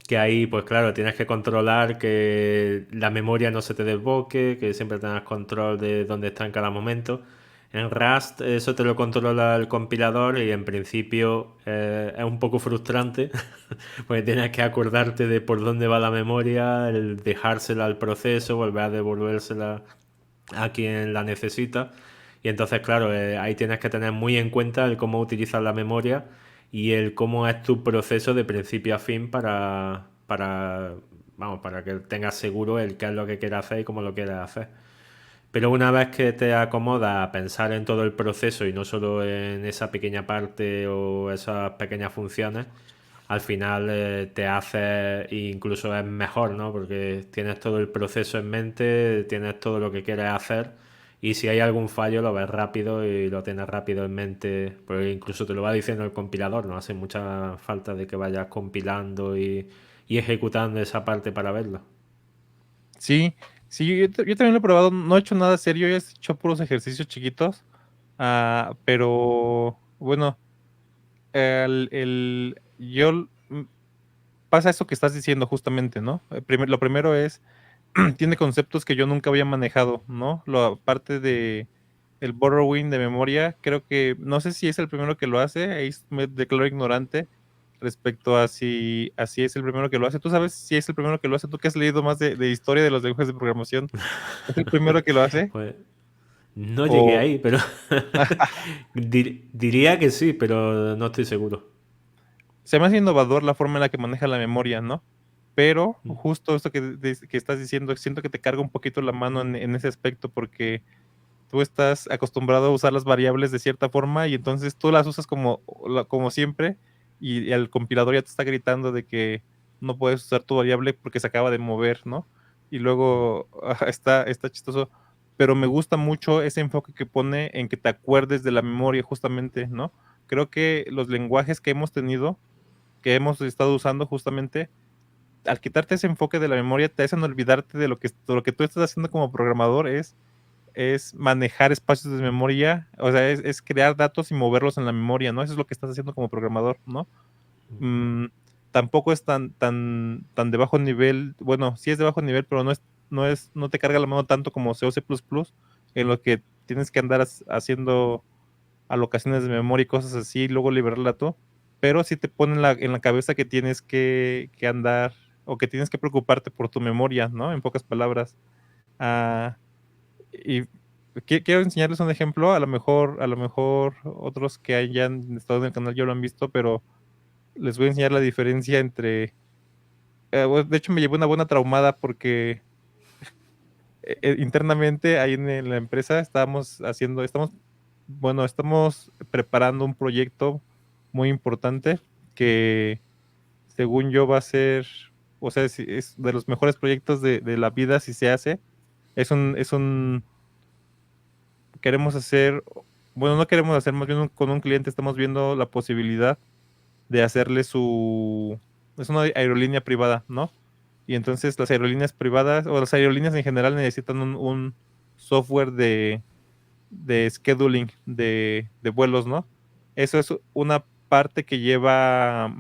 que ahí, pues claro, tienes que controlar que la memoria no se te desboque, que siempre tengas control de dónde está en cada momento. En Rust eso te lo controla el compilador y en principio es un poco frustrante porque tienes que acordarte de por dónde va la memoria, el dejársela al proceso, volver a devolvérsela a quien la necesita. Y entonces, claro, ahí tienes que tener muy en cuenta el cómo utilizar la memoria y el cómo es tu proceso de principio a fin vamos, para que tengas seguro el qué es lo que quieres hacer y cómo lo quieres hacer. Pero una vez que te acomodas a pensar en todo el proceso y no solo en esa pequeña parte o esas pequeñas funciones, al final te hace e incluso es mejor, ¿no? Porque tienes todo el proceso en mente, tienes todo lo que quieres hacer y si hay algún fallo lo ves rápido y lo tienes rápido en mente, porque incluso te lo va diciendo el compilador, no hace mucha falta de que vayas compilando y ejecutando esa parte para verlo.
Sí, sí, yo también lo he probado, no he hecho nada serio, he hecho puros ejercicios chiquitos, pero bueno, pasa eso que estás diciendo justamente, ¿no? Lo primero es, tiene conceptos que yo nunca había manejado, ¿no? Aparte de el borrowing de memoria, creo que, no sé si es el primero que lo hace, ahí me declaro ignorante respecto a si así es el primero que lo hace. ¿Tú sabes si es el primero que lo hace? ¿Tú que has leído más de historia de los lenguajes de programación? ¿Es el primero que lo hace?
Pues no llegué
O
ahí, pero diría que sí, pero no estoy seguro.
se me hace innovador la forma en la que maneja la memoria, ¿no? Pero justo esto que estás diciendo, siento que te carga un poquito la mano en ese aspecto porque tú estás acostumbrado a usar las variables de cierta forma y entonces tú las usas como siempre y el compilador ya te está gritando de que no puedes usar tu variable porque se acaba de mover, ¿no? Y luego está chistoso, pero me gusta mucho ese enfoque que pone en que te acuerdes de la memoria justamente, ¿no? Creo que los lenguajes que hemos tenido, que hemos estado usando justamente, al quitarte ese enfoque de la memoria, te hacen olvidarte de lo que tú estás haciendo como programador es manejar espacios de memoria, o sea, es crear datos y moverlos en la memoria, ¿no? Eso es lo que estás haciendo como programador, ¿no? Mm, tampoco es tan de bajo nivel, bueno, sí es de bajo nivel, pero no te carga la mano tanto como C o C++, en lo que tienes que andar haciendo alocaciones de memoria y cosas así, y luego liberarla tú, pero sí te pone en la cabeza que tienes que andar, o que tienes que preocuparte por tu memoria, ¿no? En pocas palabras. Ah, y quiero enseñarles un ejemplo, a lo mejor otros que hayan estado en el canal ya lo han visto, pero les voy a enseñar la diferencia entre... bueno, de hecho me llevé una buena traumada porque internamente ahí en la empresa estamos preparando un proyecto muy importante que según yo va a ser, o sea, es de los mejores proyectos de la vida si se hace. Queremos hacer, bueno, no queremos hacer, más bien con un cliente estamos viendo la posibilidad de hacerle es una aerolínea privada, ¿no? Y entonces las aerolíneas privadas, o las aerolíneas en general necesitan un software de scheduling de vuelos, ¿no? Eso es una parte que lleva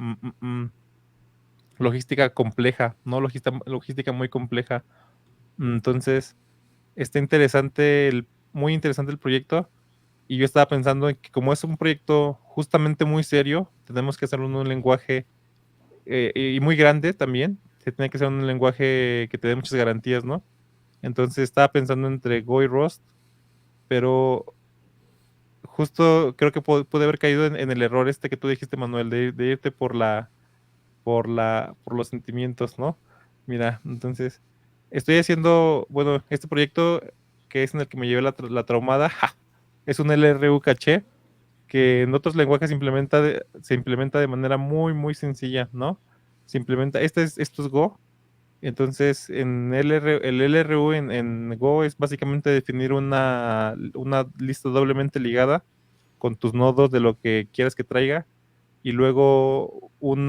logística compleja, ¿no? Logística muy compleja. Entonces, está muy interesante el proyecto. Y yo estaba pensando en que como es un proyecto justamente muy serio, tenemos que hacerlo en un lenguaje y muy grande también. Se tiene que hacer un lenguaje que te dé muchas garantías, ¿no? Entonces estaba pensando entre Go y Rust, pero justo creo que pude haber caído en el error este que tú dijiste, Manuel, de irte por los sentimientos, ¿no? Mira, entonces estoy haciendo, bueno, este proyecto que es en el que me llevé la traumada, ¡ja! Es un LRU caché que en otros lenguajes se implementa de manera muy, muy sencilla, ¿no? Se implementa, esto es Go, entonces el LRU en Go es básicamente definir una lista doblemente ligada con tus nodos de lo que quieras que traiga y luego un,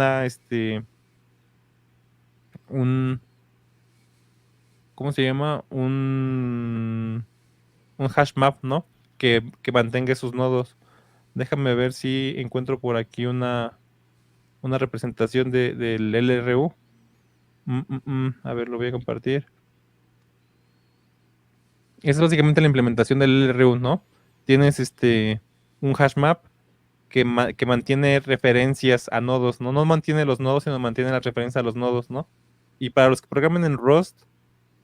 ¿cómo se llama? Un hash map, ¿no? Que mantenga esos nodos. Déjame ver si encuentro por aquí una representación del LRU. A ver, lo voy a compartir. Es básicamente la implementación del LRU, ¿no? Tienes un hash map que mantiene referencias a nodos, ¿no? No mantiene los nodos, sino mantiene la referencia a los nodos, ¿no? Y para los que programen en Rust,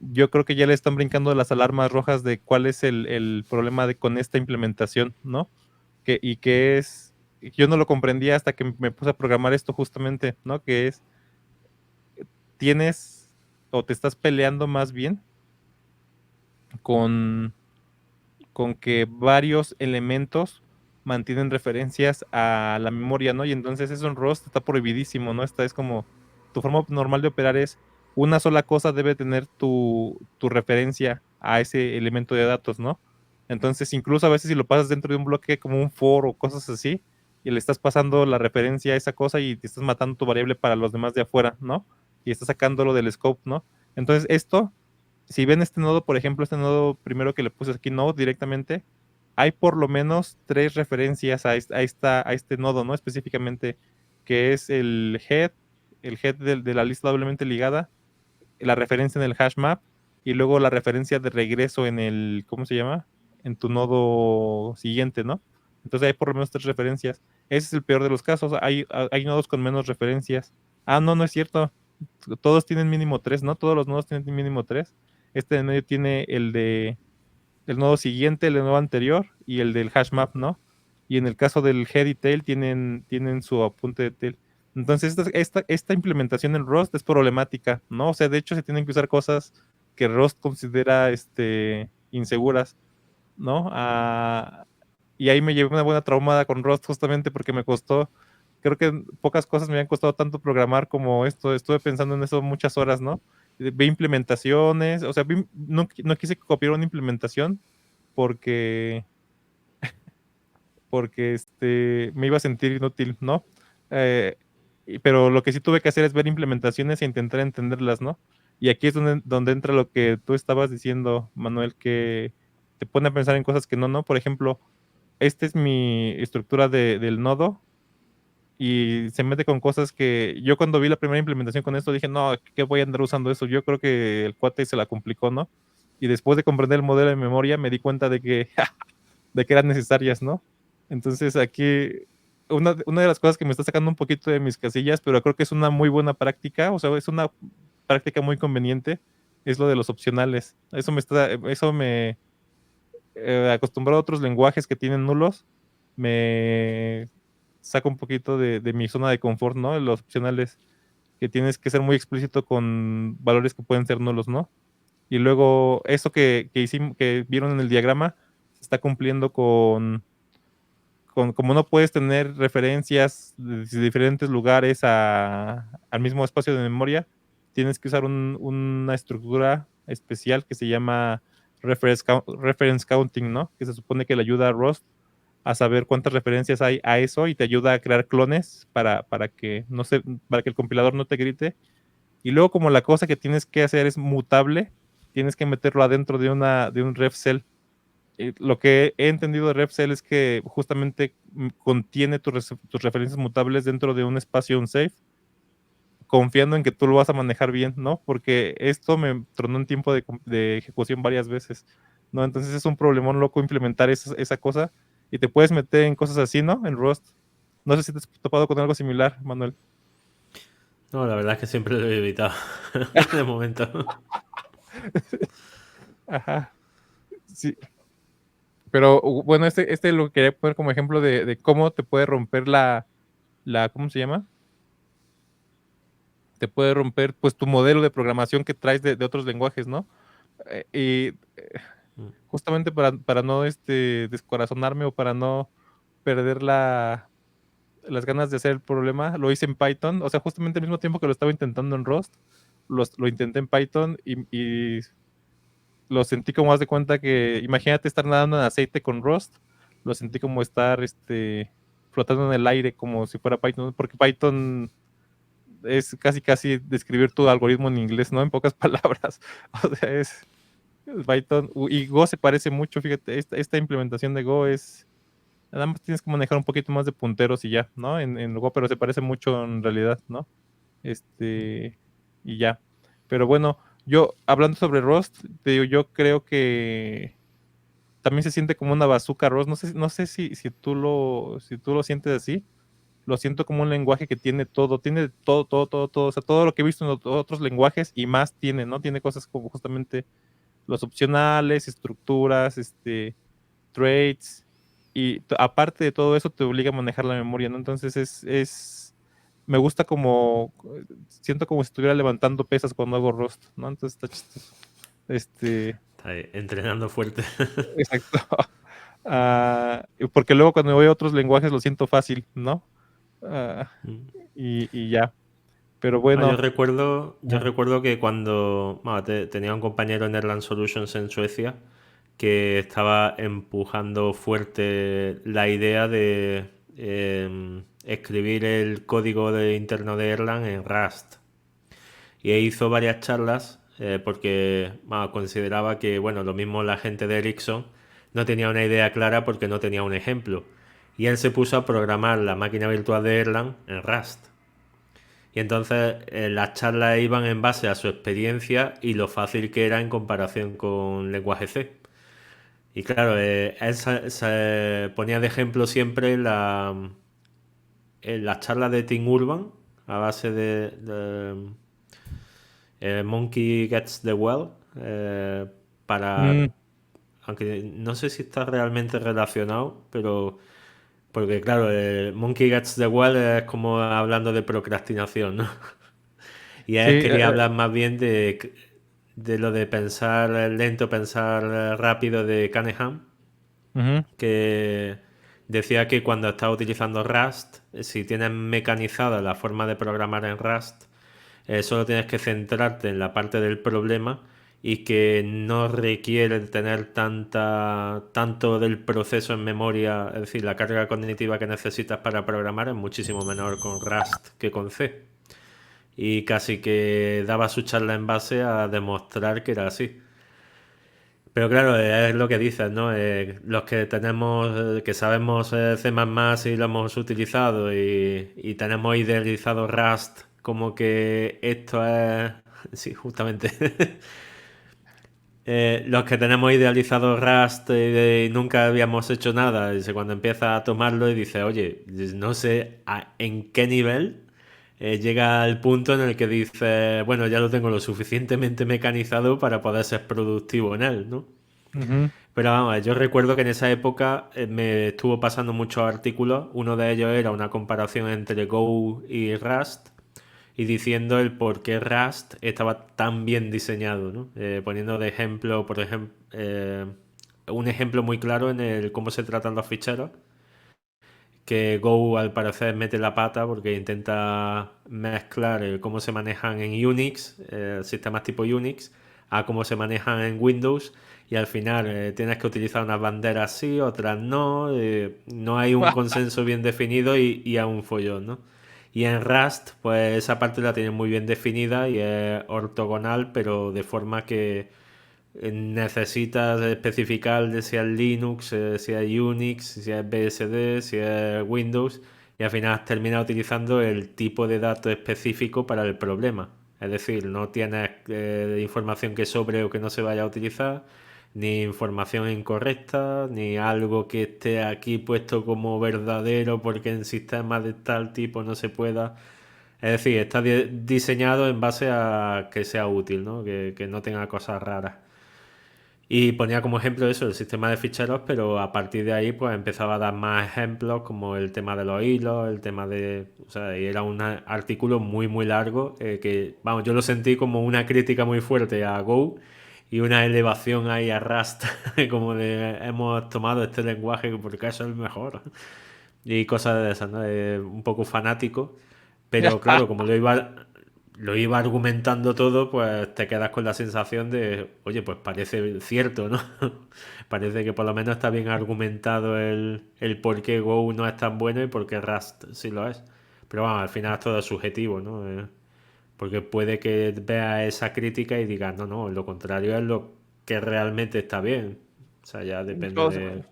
yo creo que ya le están brincando las alarmas rojas de cuál es el problema con esta implementación, ¿no? Y que es, yo no lo comprendía hasta que me puse a programar esto justamente, ¿no? Que es, tienes o te estás peleando más bien con, con que varios elementos mantienen referencias a la memoria, ¿no? Y entonces eso en Rust está prohibidísimo, ¿no? Esta es como, tu forma normal de operar es una sola cosa debe tener tu referencia a ese elemento de datos, ¿no? Entonces, incluso a veces si lo pasas dentro de un bloque como un for o cosas así, y le estás pasando la referencia a esa cosa y te estás matando tu variable para los demás de afuera, ¿no? Y estás sacándolo del scope, ¿no? Entonces, si ven este nodo, por ejemplo, este nodo primero que le puse aquí, node directamente, hay por lo menos tres referencias a este nodo, ¿no? Específicamente, que es el head de la lista doblemente ligada, la referencia en el hash map, y luego la referencia de regreso ¿cómo se llama? En tu nodo siguiente, ¿no? Entonces hay por lo menos tres referencias. Ese es el peor de los casos. Hay nodos con menos referencias. Ah, no, no es cierto. Todos tienen mínimo tres, ¿no? Todos los nodos tienen mínimo tres. Este de medio tiene el nodo siguiente, el nodo anterior y el del hash map, ¿no? Y en el caso del head y tail tienen su apunte de tail. Entonces, esta implementación en Rust es problemática, ¿no? O sea, de hecho, se tienen que usar cosas que Rust considera inseguras. ¿no? Y ahí me llevé una buena traumada con Rust justamente porque me costó, creo que pocas cosas me habían costado tanto programar como esto. Estuve pensando en eso muchas horas, ¿no? Vi implementaciones, o sea, no quise copiar una implementación porque me iba a sentir inútil, ¿no? Eh, pero lo que sí tuve que hacer es ver implementaciones e intentar entenderlas, ¿no? Y aquí es donde entra lo que tú estabas diciendo, Manuel, que te pone a pensar en cosas que no, ¿no? Por ejemplo, esta es mi estructura del nodo y se mete con cosas que yo cuando vi la primera implementación con esto dije, no, ¿qué voy a andar usando eso? Yo creo que el cuate se la complicó, ¿no? Y después de comprender el modelo de memoria me di cuenta de que de que eran necesarias, ¿no? Entonces aquí una de las cosas que me está sacando un poquito de mis casillas, pero creo que es una muy buena práctica, o sea, es una práctica muy conveniente, es lo de los opcionales. Eso me acostumbrado a otros lenguajes que tienen nulos, me saca un poquito de mi zona de confort, ¿no? Los opcionales, que tienes que ser muy explícito con valores que pueden ser nulos, ¿no? Y luego eso que hicimos, que vieron en el diagrama, se está cumpliendo como no puedes tener referencias de diferentes lugares al mismo espacio de memoria, tienes que usar una estructura especial que se llama reference counting, ¿no? Que se supone que le ayuda a Rust a saber cuántas referencias hay a eso y te ayuda a crear clones para que no se, para que el compilador no te grite. Y luego como la cosa que tienes que hacer es mutable, tienes que meterlo adentro de un ref cell. Lo que he entendido de RefCell es que justamente contiene tus referencias mutables dentro de un espacio unsafe, confiando en que tú lo vas a manejar bien, ¿no? Porque esto me tronó un tiempo de ejecución varias veces, ¿no? Entonces es un problemón loco implementar esa cosa y te puedes meter en cosas así, ¿no? En Rust. No sé si te has topado con algo similar, Manuel.
No, la verdad es que siempre lo he evitado, de momento.
Ajá, sí. Pero bueno, este lo quería poner como ejemplo de cómo te puede romper ¿cómo se llama? Te puede romper pues tu modelo de programación que traes de otros lenguajes, ¿no? Y
Mm.
justamente para no descorazonarme o para no perder las ganas de hacer el problema, lo hice en Python, o sea, justamente al mismo tiempo que lo estaba intentando en Rust, lo intenté en Python y lo sentí como haz de cuenta que, imagínate estar nadando en aceite con Rust, lo sentí como estar flotando en el aire como si fuera Python, porque Python es casi casi describir tu algoritmo en inglés, ¿no? En pocas palabras. O sea, es Python. Y Go se parece mucho, fíjate, esta implementación de Go es, nada más tienes que manejar un poquito más de punteros y ya, ¿no? En Go, pero se parece mucho en realidad, ¿no? Y ya. Pero bueno, yo, hablando sobre Rust, te digo, yo creo que también se siente como una bazooka Rust. No sé si tú lo sientes así, lo siento como un lenguaje que tiene todo, todo, todo, todo, o sea, todo lo que he visto en otros lenguajes y más tiene, ¿no? Tiene cosas como justamente los opcionales, estructuras, traits, y aparte de todo eso te obliga a manejar la memoria, ¿no? Entonces me gusta siento como si estuviera levantando pesas cuando hago Rust, ¿no? Entonces está chistoso. Este,
Está ahí, entrenando fuerte.
exacto. Porque luego cuando voy a otros lenguajes lo siento fácil, ¿no? Ah,
Mm.
y ya. Pero
Ah, yo
bueno,
recuerdo, yo
ajá.
recuerdo que cuando tenía un compañero en Erlang Solutions en Suecia que estaba empujando fuerte la idea de escribir el código interno de Erlang en Rust. Y hizo varias charlas porque consideraba que, bueno, lo mismo la gente de Ericsson no tenía una idea clara porque no tenía un ejemplo. Y él se puso a programar la máquina virtual de Erlang en Rust. Y entonces las charlas iban en base a su experiencia y lo fácil que era en comparación con lenguaje C. Y claro, él se ponía de ejemplo siempre en las charlas de Team Urban a base de Monkey Gets the Well, para,
Mm,
aunque no sé si está realmente relacionado, pero porque claro, Monkey Gets the Well es como hablando de procrastinación, ¿no? Y
sí,
él quería hablar más bien de lo de pensar lento, pensar rápido de Cunningham.
Ujú.
que decía que cuando estás utilizando Rust, si tienes mecanizada la forma de programar en Rust, solo tienes que centrarte en la parte del problema y que no requiere tener tanto del proceso en memoria, es decir, la carga cognitiva que necesitas para programar es muchísimo menor con Rust que con C. Y casi que daba su charla en base a demostrar que era así. Pero claro, es lo que dices, ¿no? Los que tenemos, que sabemos C++ y lo hemos utilizado y tenemos idealizado Rust como que esto es... Sí, justamente. Los que tenemos idealizado Rust y nunca habíamos hecho nada, y cuando empieza a tomarlo y dice, oye, no sé en qué nivel llega al punto en el que dice, bueno, ya lo tengo lo suficientemente mecanizado para poder ser productivo en él, ¿no?
Ujú.
Pero vamos, yo recuerdo que en esa época me estuvo pasando muchos artículos. Uno de ellos era una comparación entre Go y Rust y diciendo el por qué Rust estaba tan bien diseñado, ¿no? Poniendo de ejemplo, por ejemplo, un ejemplo muy claro en el cómo se tratan los ficheros, que Go al parecer mete la pata porque intenta mezclar el cómo se manejan en Unix, sistemas tipo Unix, a cómo se manejan en Windows y al final tienes que utilizar unas banderas sí, otras no, no hay un consenso bien definido y es un follón, ¿no? Y en Rust, pues esa parte la tienen muy bien definida y es ortogonal, pero de forma que necesitas especificar de si es Linux, si es Unix, si es BSD, si es Windows, y al final terminas utilizando el tipo de dato específico para el problema. Es decir, no tienes información que sobre o que no se vaya a utilizar, ni información incorrecta, ni algo que esté aquí puesto como verdadero porque en sistemas de tal tipo no se pueda. Es decir, está diseñado en base a que sea útil, ¿no? Que no tenga cosas raras. Y ponía como ejemplo eso, el sistema de ficheros, pero a partir de ahí pues empezaba a dar más ejemplos como el tema de los hilos, el tema de... O sea, y era un artículo muy muy largo que, vamos, yo lo sentí como una crítica muy fuerte a Go y una elevación ahí a Rust, como de hemos tomado este lenguaje porque eso es el mejor. Y cosas de esas, ¿no? Un poco fanático. Pero claro, como lo iba argumentando todo, pues te quedas con la sensación de, oye, pues parece cierto, ¿no? Parece que por lo menos está bien argumentado el por qué Go no es tan bueno y por qué Rust sí lo es. Pero bueno, al final es todo subjetivo, ¿no? Porque puede que veas esa crítica y digas, no, no, lo contrario es lo que realmente está bien. O sea, ya depende
O sea,
de...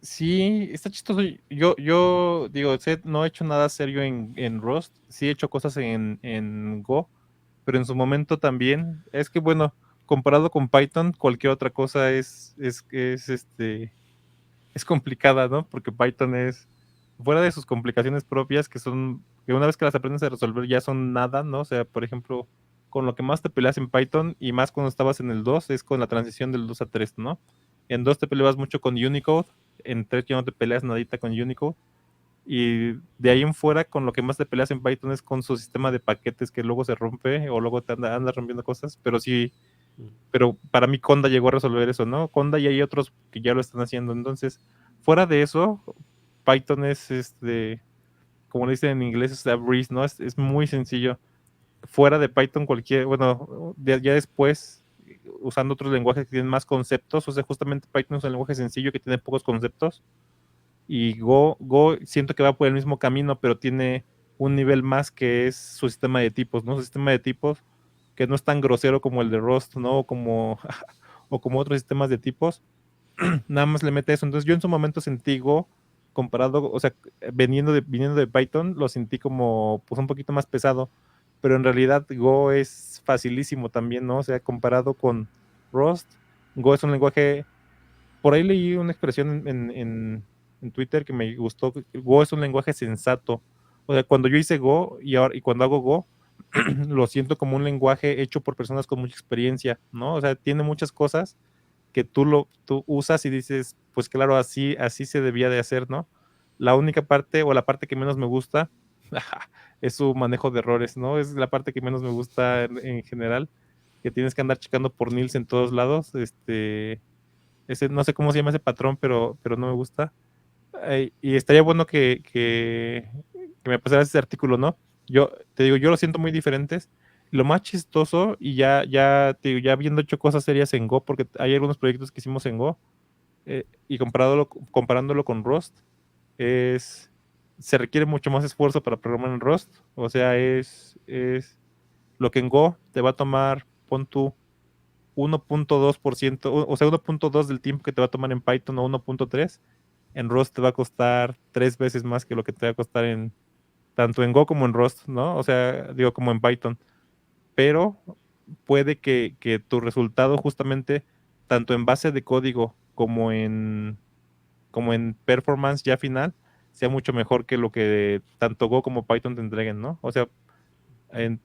sí, está chistoso. Yo digo, no he hecho nada serio en Rust. Sí he hecho cosas en Go, pero en su momento también. Es que, bueno, comparado con Python, cualquier otra cosa es complicada, ¿no? Porque Python es, fuera de sus complicaciones propias, que una vez que las aprendes a resolver ya son nada, ¿no? O sea, por ejemplo, con lo que más te peleas en Python y más cuando estabas en el 2 es con la transición del 2 a 3, ¿no? En 2 te peleabas mucho con Unicode, en 3 ya no te peleas nadita con Unicode. Y de ahí en fuera, con lo que más te peleas en Python es con su sistema de paquetes que luego se rompe o luego anda rompiendo cosas, pero sí, pero para mí Conda llegó a resolver eso, ¿no? Conda y hay otros que ya lo están haciendo. Entonces, fuera de eso, Python es como le dicen en inglés, es a breeze, ¿no? Es muy sencillo. Fuera de Python, bueno, ya después, usando otros lenguajes que tienen más conceptos, o sea, justamente Python es un lenguaje sencillo que tiene pocos conceptos. Y Go siento que va por el mismo camino, pero tiene un nivel más que es su sistema de tipos, ¿no? Su sistema de tipos que no es tan grosero como el de Rust, ¿no? O como otros sistemas de tipos, nada más le mete eso. Entonces yo en su momento sentí Go comparado, o sea, viniendo de Python, lo sentí como pues un poquito más pesado, pero en realidad Go es facilísimo también, ¿no? O sea, comparado con Rust, Go es un lenguaje, por ahí leí una expresión en Twitter que me gustó, Go es un lenguaje sensato. O sea, cuando yo hice Go y cuando hago Go, lo siento como un lenguaje hecho por personas con mucha experiencia, ¿no? O sea, tiene muchas cosas que tú usas y dices, pues claro, así se debía de hacer, ¿no? La única parte o la parte que menos me gusta es su manejo de errores, ¿no? Es la parte que menos me gusta en general, que tienes que andar checando por nils en todos lados, no sé cómo se llama ese patrón, pero no me gusta. Y estaría bueno que me pasaras ese artículo, ¿no? Yo te digo, yo lo siento muy diferentes. Lo más chistoso, y te digo, ya habiendo hecho cosas serias en Go, porque hay algunos proyectos que hicimos en Go, y comparándolo con Rust, es, se requiere mucho más esfuerzo para programar en Rust. O sea, es lo que en Go te va a tomar, pon tú, 1.2%, o sea, 1.2 del tiempo que te va a tomar en Python o 1.3, en Rust te va a costar 3 veces más que lo que te va a costar tanto en Go como en Rust, ¿no? O sea, digo, como en Python. Pero puede que tu resultado justamente, tanto en base de código como en performance ya final, sea mucho mejor que lo que tanto Go como Python te entreguen, ¿no? O sea, en-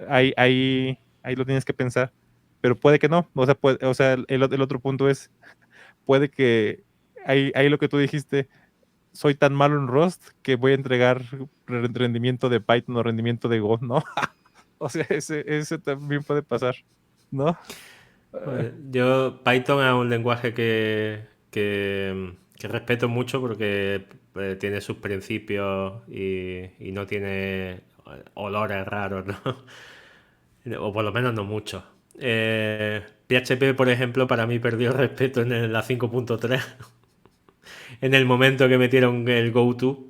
ahí lo tienes que pensar, pero puede que no. O sea, el otro punto es, puede que ahí lo que tú dijiste, soy tan malo en Rust que voy a entregar rendimiento de Python o rendimiento de Go, ¿no? O sea, ese también puede pasar, ¿no?
Pues yo, Python es un lenguaje que respeto mucho porque tiene sus principios y no tiene olores raros, ¿no? O por lo menos no muchos. PHP, por ejemplo, para mí perdió respeto en la 5.3 en el momento que metieron el GoTo.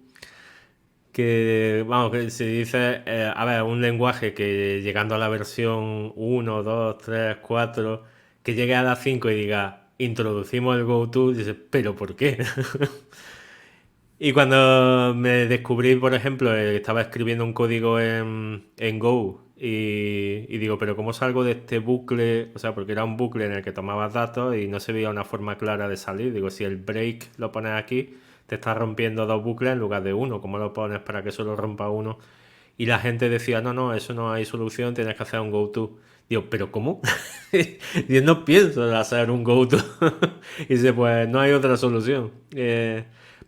Que, vamos, que se dice, a ver, un lenguaje que llegando a la versión 1, 2, 3, 4, que llegue a la 5 y diga, introducimos el GoTo, dice, ¿pero por qué? Y cuando me descubrí, por ejemplo, estaba escribiendo un código en Go y digo, pero ¿cómo salgo de este bucle? O sea, porque era un bucle en el que tomabas datos y no se veía una forma clara de salir. Digo, si el break lo pones aquí, te estás rompiendo dos bucles en lugar de uno. ¿Cómo lo pones para que solo rompa uno? Y la gente decía, no, no, eso no hay solución, tienes que hacer un go-to. Digo, ¿pero cómo? Yo no pienso en hacer un go-to. Y dice, pues no hay otra solución.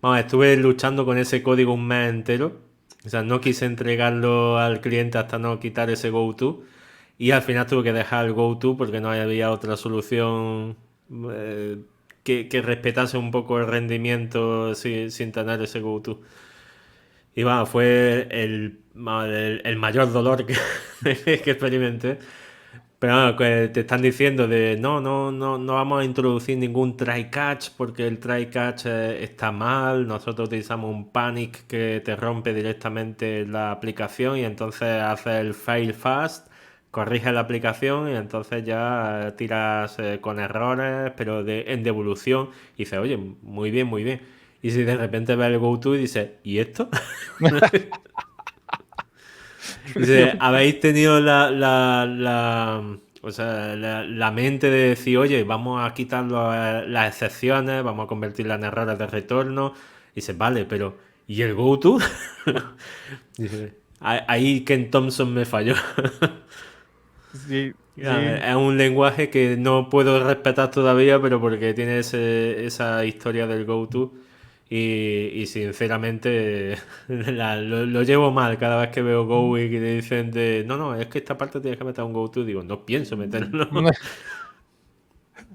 Vamos, estuve luchando con ese código un mes entero. O sea, no quise entregarlo al cliente hasta no quitar ese go-to. Y al final tuve que dejar el go-to porque no había otra solución eh, que respetase un poco el rendimiento sin tener ese go-to. Y va, fue el mayor dolor que experimenté. Pero bueno, que te están diciendo de no, no, no, no vamos a introducir ningún try catch porque el try catch está mal. Nosotros utilizamos un panic que te rompe directamente la aplicación y entonces haces el fail fast, corriges la aplicación y entonces ya tiras con errores, pero en devolución. Y dices, oye, muy bien, muy bien. Y si de repente ves el GoTo y dices, ¿y esto? Dice, habéis tenido o sea, la mente de decir, oye, vamos a quitar las excepciones, vamos a convertirlas en errores de retorno. Y dice, vale, pero ¿y el GoTo? Dice, ahí Ken Thompson me falló.
Sí,
Ya,
sí,
es un lenguaje que no puedo respetar todavía, pero porque tiene esa historia del go-to y sinceramente lo llevo mal cada vez que veo Go y que dicen de no, no, es que esta parte tienes que meter un go-to, digo, no pienso meterlo.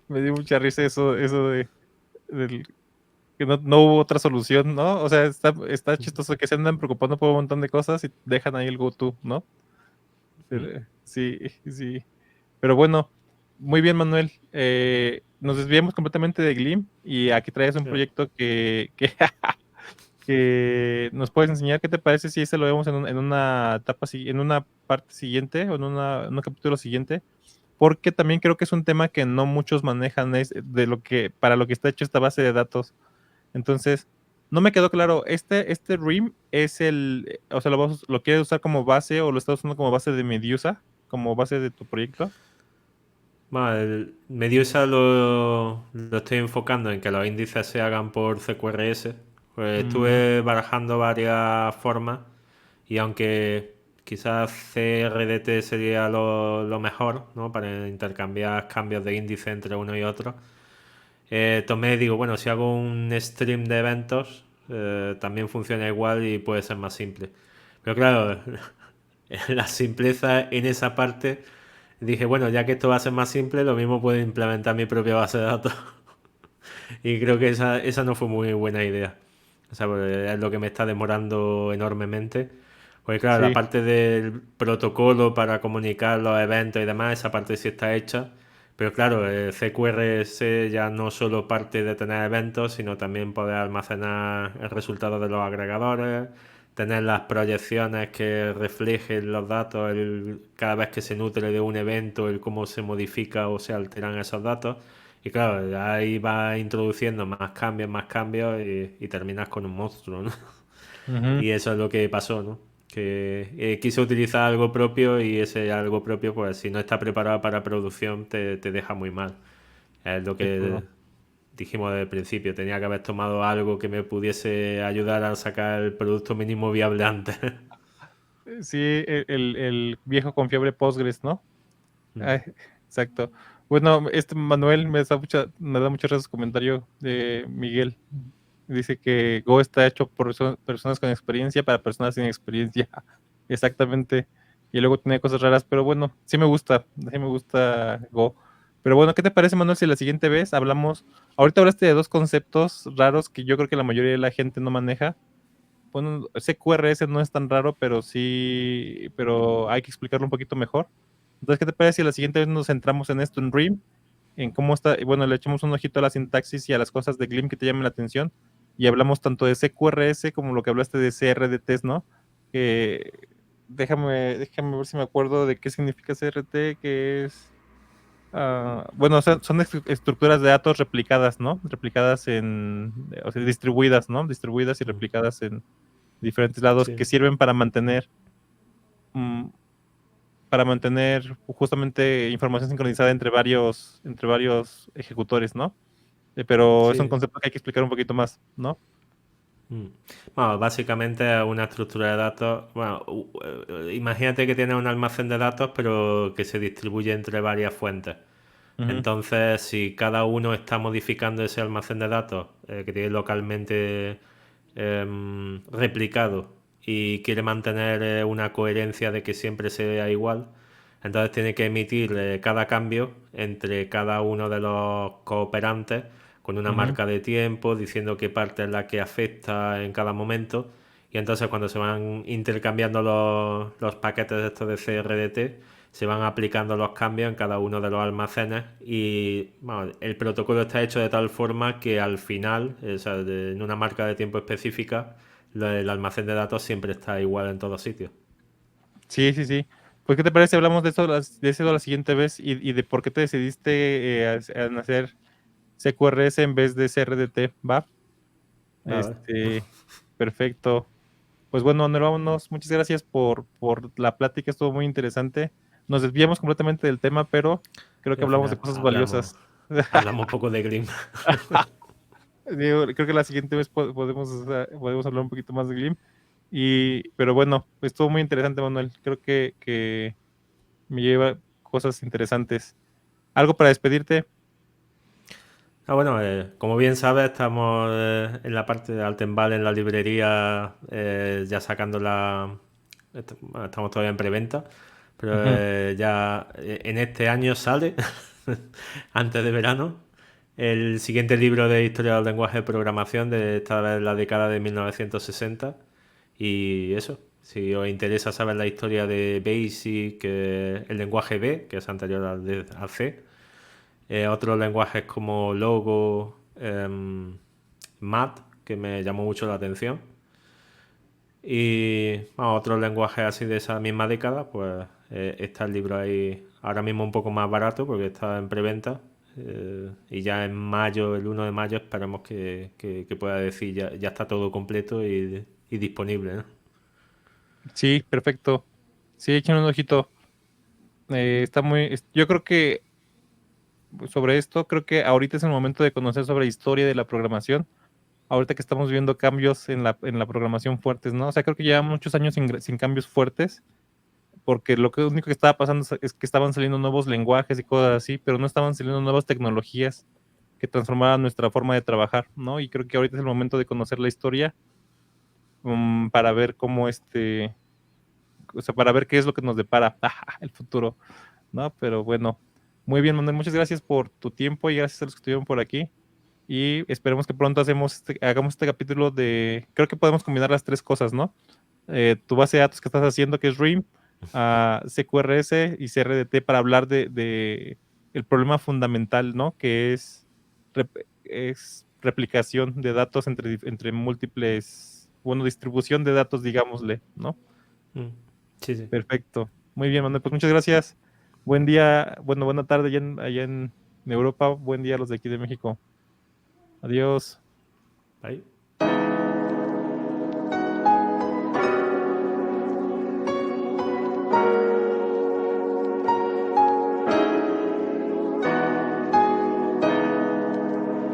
me dio mucha risa eso del que no hubo otra solución, ¿no? O sea, está chistoso que se andan preocupando por un montón de cosas y dejan ahí el go-to, ¿no? Sí, sí. Pero bueno, muy bien, Manuel. Nos desviamos completamente de Glim y aquí traes un proyecto que nos puedes enseñar. ¿Qué te parece si ese lo vemos en una etapa, en una parte siguiente o en un capítulo siguiente? Porque también creo que es un tema que no muchos manejan, es para lo que está hecho esta base de datos. Entonces, no me quedó claro, este RIM o sea, lo quieres usar como base o lo estás usando como base de Medusa, como base de tu proyecto.
Bueno, el Medusa lo estoy enfocando en que los índices se hagan por CQRS. Pues
Mm,
estuve barajando varias formas y aunque quizás CRDT sería lo mejor, ¿no? Para intercambiar cambios de índice entre uno y otro, tomé, digo, bueno, si hago un stream de eventos, también funciona igual y puede ser más simple. Pero claro, la simpleza en esa parte, dije, bueno, ya que esto va a ser más simple, lo mismo puedo implementar mi propia base de datos. Y creo que esa no fue muy buena idea. O sea, porque es lo que me está demorando enormemente. Porque claro, la
Sí,
parte del protocolo para comunicar los eventos y demás, esa parte sí está hecha. Pero claro, el CQRS ya no solo parte de tener eventos, sino también poder almacenar el resultado de los agregadores, tener las proyecciones que reflejen los datos cada vez que se nutre de un evento, el cómo se modifica o se alteran esos datos. Y claro, ahí va introduciendo más cambios y terminas con un monstruo, ¿no?
ujú,
Y eso es lo que pasó, ¿no? Que quise utilizar algo propio y ese algo propio, pues si no está preparado para producción, te deja muy mal. Es lo
de
que
acuerdo.
dijimos desde el principio. Tenía que haber tomado algo que me pudiese ayudar a sacar el producto mínimo viable antes.
Sí, el viejo confiable Postgres, ¿no?
Mm.
Ay, exacto. Bueno, Manuel me da mucha risa su comentario de Miguel. Dice que Go está hecho por personas con experiencia para personas sin experiencia. Exactamente. Y luego tiene cosas raras, pero bueno, sí me gusta Go. Pero bueno, ¿qué te parece, Manuel, si la siguiente vez hablamos? Ahorita hablaste de dos conceptos raros que yo creo que la mayoría de la gente no maneja. Bueno, CQRS no es tan raro, pero sí, pero hay que explicarlo un poquito mejor. Entonces, ¿qué te parece si la siguiente vez nos centramos en esto, en RIM, en cómo está, y bueno, le echamos un ojito a la sintaxis y a las cosas de Glim que te llamen la atención, y hablamos tanto de CQRS como lo que hablaste de CRDTs, ¿no? Que déjame ver si me acuerdo de qué significa CRT, que es, bueno, o sea, son estructuras de datos replicadas, ¿no? Replicadas o sea, distribuidas, ¿no? Distribuidas y
Mm.
replicadas en diferentes lados que
Sí,
sirven mm, para mantener justamente información sincronizada entre varios ejecutores, ¿no? Pero es un
sí.
concepto que hay que explicar un poquito más, ¿no?
Mm. Bueno, básicamente es una estructura de datos. Bueno, imagínate que tienes un almacén de datos, pero que se distribuye entre varias fuentes.
Ujú,
Entonces, si cada uno está modificando ese almacén de datos que tiene localmente replicado y quiere mantener una coherencia de que siempre sea igual, entonces tiene que emitir cada cambio entre cada uno de los cooperantes con una
ujú,
marca de tiempo, diciendo qué parte es la que afecta en cada momento. Y entonces cuando se van intercambiando los paquetes de estos de CRDT, se van aplicando los cambios en cada uno de los almacenes y bueno, el protocolo está hecho de tal forma que al final, o sea, en una marca de tiempo específica, el almacén de datos siempre está igual en todos sitios.
sí, sí, sí. Pues, ¿qué te parece si hablamos de eso, de eso la siguiente vez y de por qué te decidiste a hacer CQRS en vez de CRDT? ¿Va?
Vale.
Perfecto. Pues bueno, Manuel, vámonos. Muchas gracias por la plática, estuvo muy interesante. Nos desviamos completamente del tema, pero creo
Y
que
al
hablamos de
final
cosas valiosas.
hablamos un poco de Grim.
Digo, creo que la siguiente vez podemos, podemos hablar un poquito más de Glim. Pero bueno, pues estuvo muy interesante, Manuel. Creo que me lleva cosas interesantes. ¿Algo para despedirte?
Bueno, como bien sabes, estamos en la parte de Altenval en la librería, ya sacando bueno, estamos todavía en preventa, pero
Ujú.
ya en este año sale, antes de verano, el siguiente libro de historia del lenguaje de programación de esta vez la década de 1960. Y eso, si os interesa saber la historia de BASIC, el lenguaje B, que es anterior al C, otros lenguajes como Logo, Mat, que me llamó mucho la atención. Y bueno, otros lenguajes así de esa misma década, pues está el libro ahí ahora mismo un poco más barato porque está en preventa. Y ya en mayo, el 1 de mayo, esperemos que pueda decir ya está todo completo y disponible, ¿no?
Sí, perfecto. Sí, echen un ojito. Yo creo que sobre esto, creo que ahorita es el momento de conocer sobre historia de la programación. Ahorita que estamos viendo cambios en la programación fuertes, ¿no? O sea, creo que llevamos muchos años sin cambios fuertes, porque lo único que estaba pasando es que estaban saliendo nuevos lenguajes y cosas así, pero no estaban saliendo nuevas tecnologías que transformaran nuestra forma de trabajar, ¿no? Y creo que ahorita es el momento de conocer la historia, para ver o sea, para ver qué es lo que nos depara el futuro, ¿no? Pero bueno, muy bien, Manuel, muchas gracias por tu tiempo y gracias a los que estuvieron por aquí. y esperemos que pronto hagamos este capítulo de, creo que podemos combinar las tres cosas, ¿no? Tu base de datos que estás haciendo, que es RIM, CQRS y CRDT, para hablar de el problema fundamental, ¿no? Que es replicación de datos entre múltiples, bueno, distribución de datos, digámosle, ¿no?
Sí, sí.
Perfecto. Muy bien, Manuel, pues muchas gracias. Buen día, bueno, buena tarde allá en Europa, buen día a los de aquí de México. Adiós.
Ahí.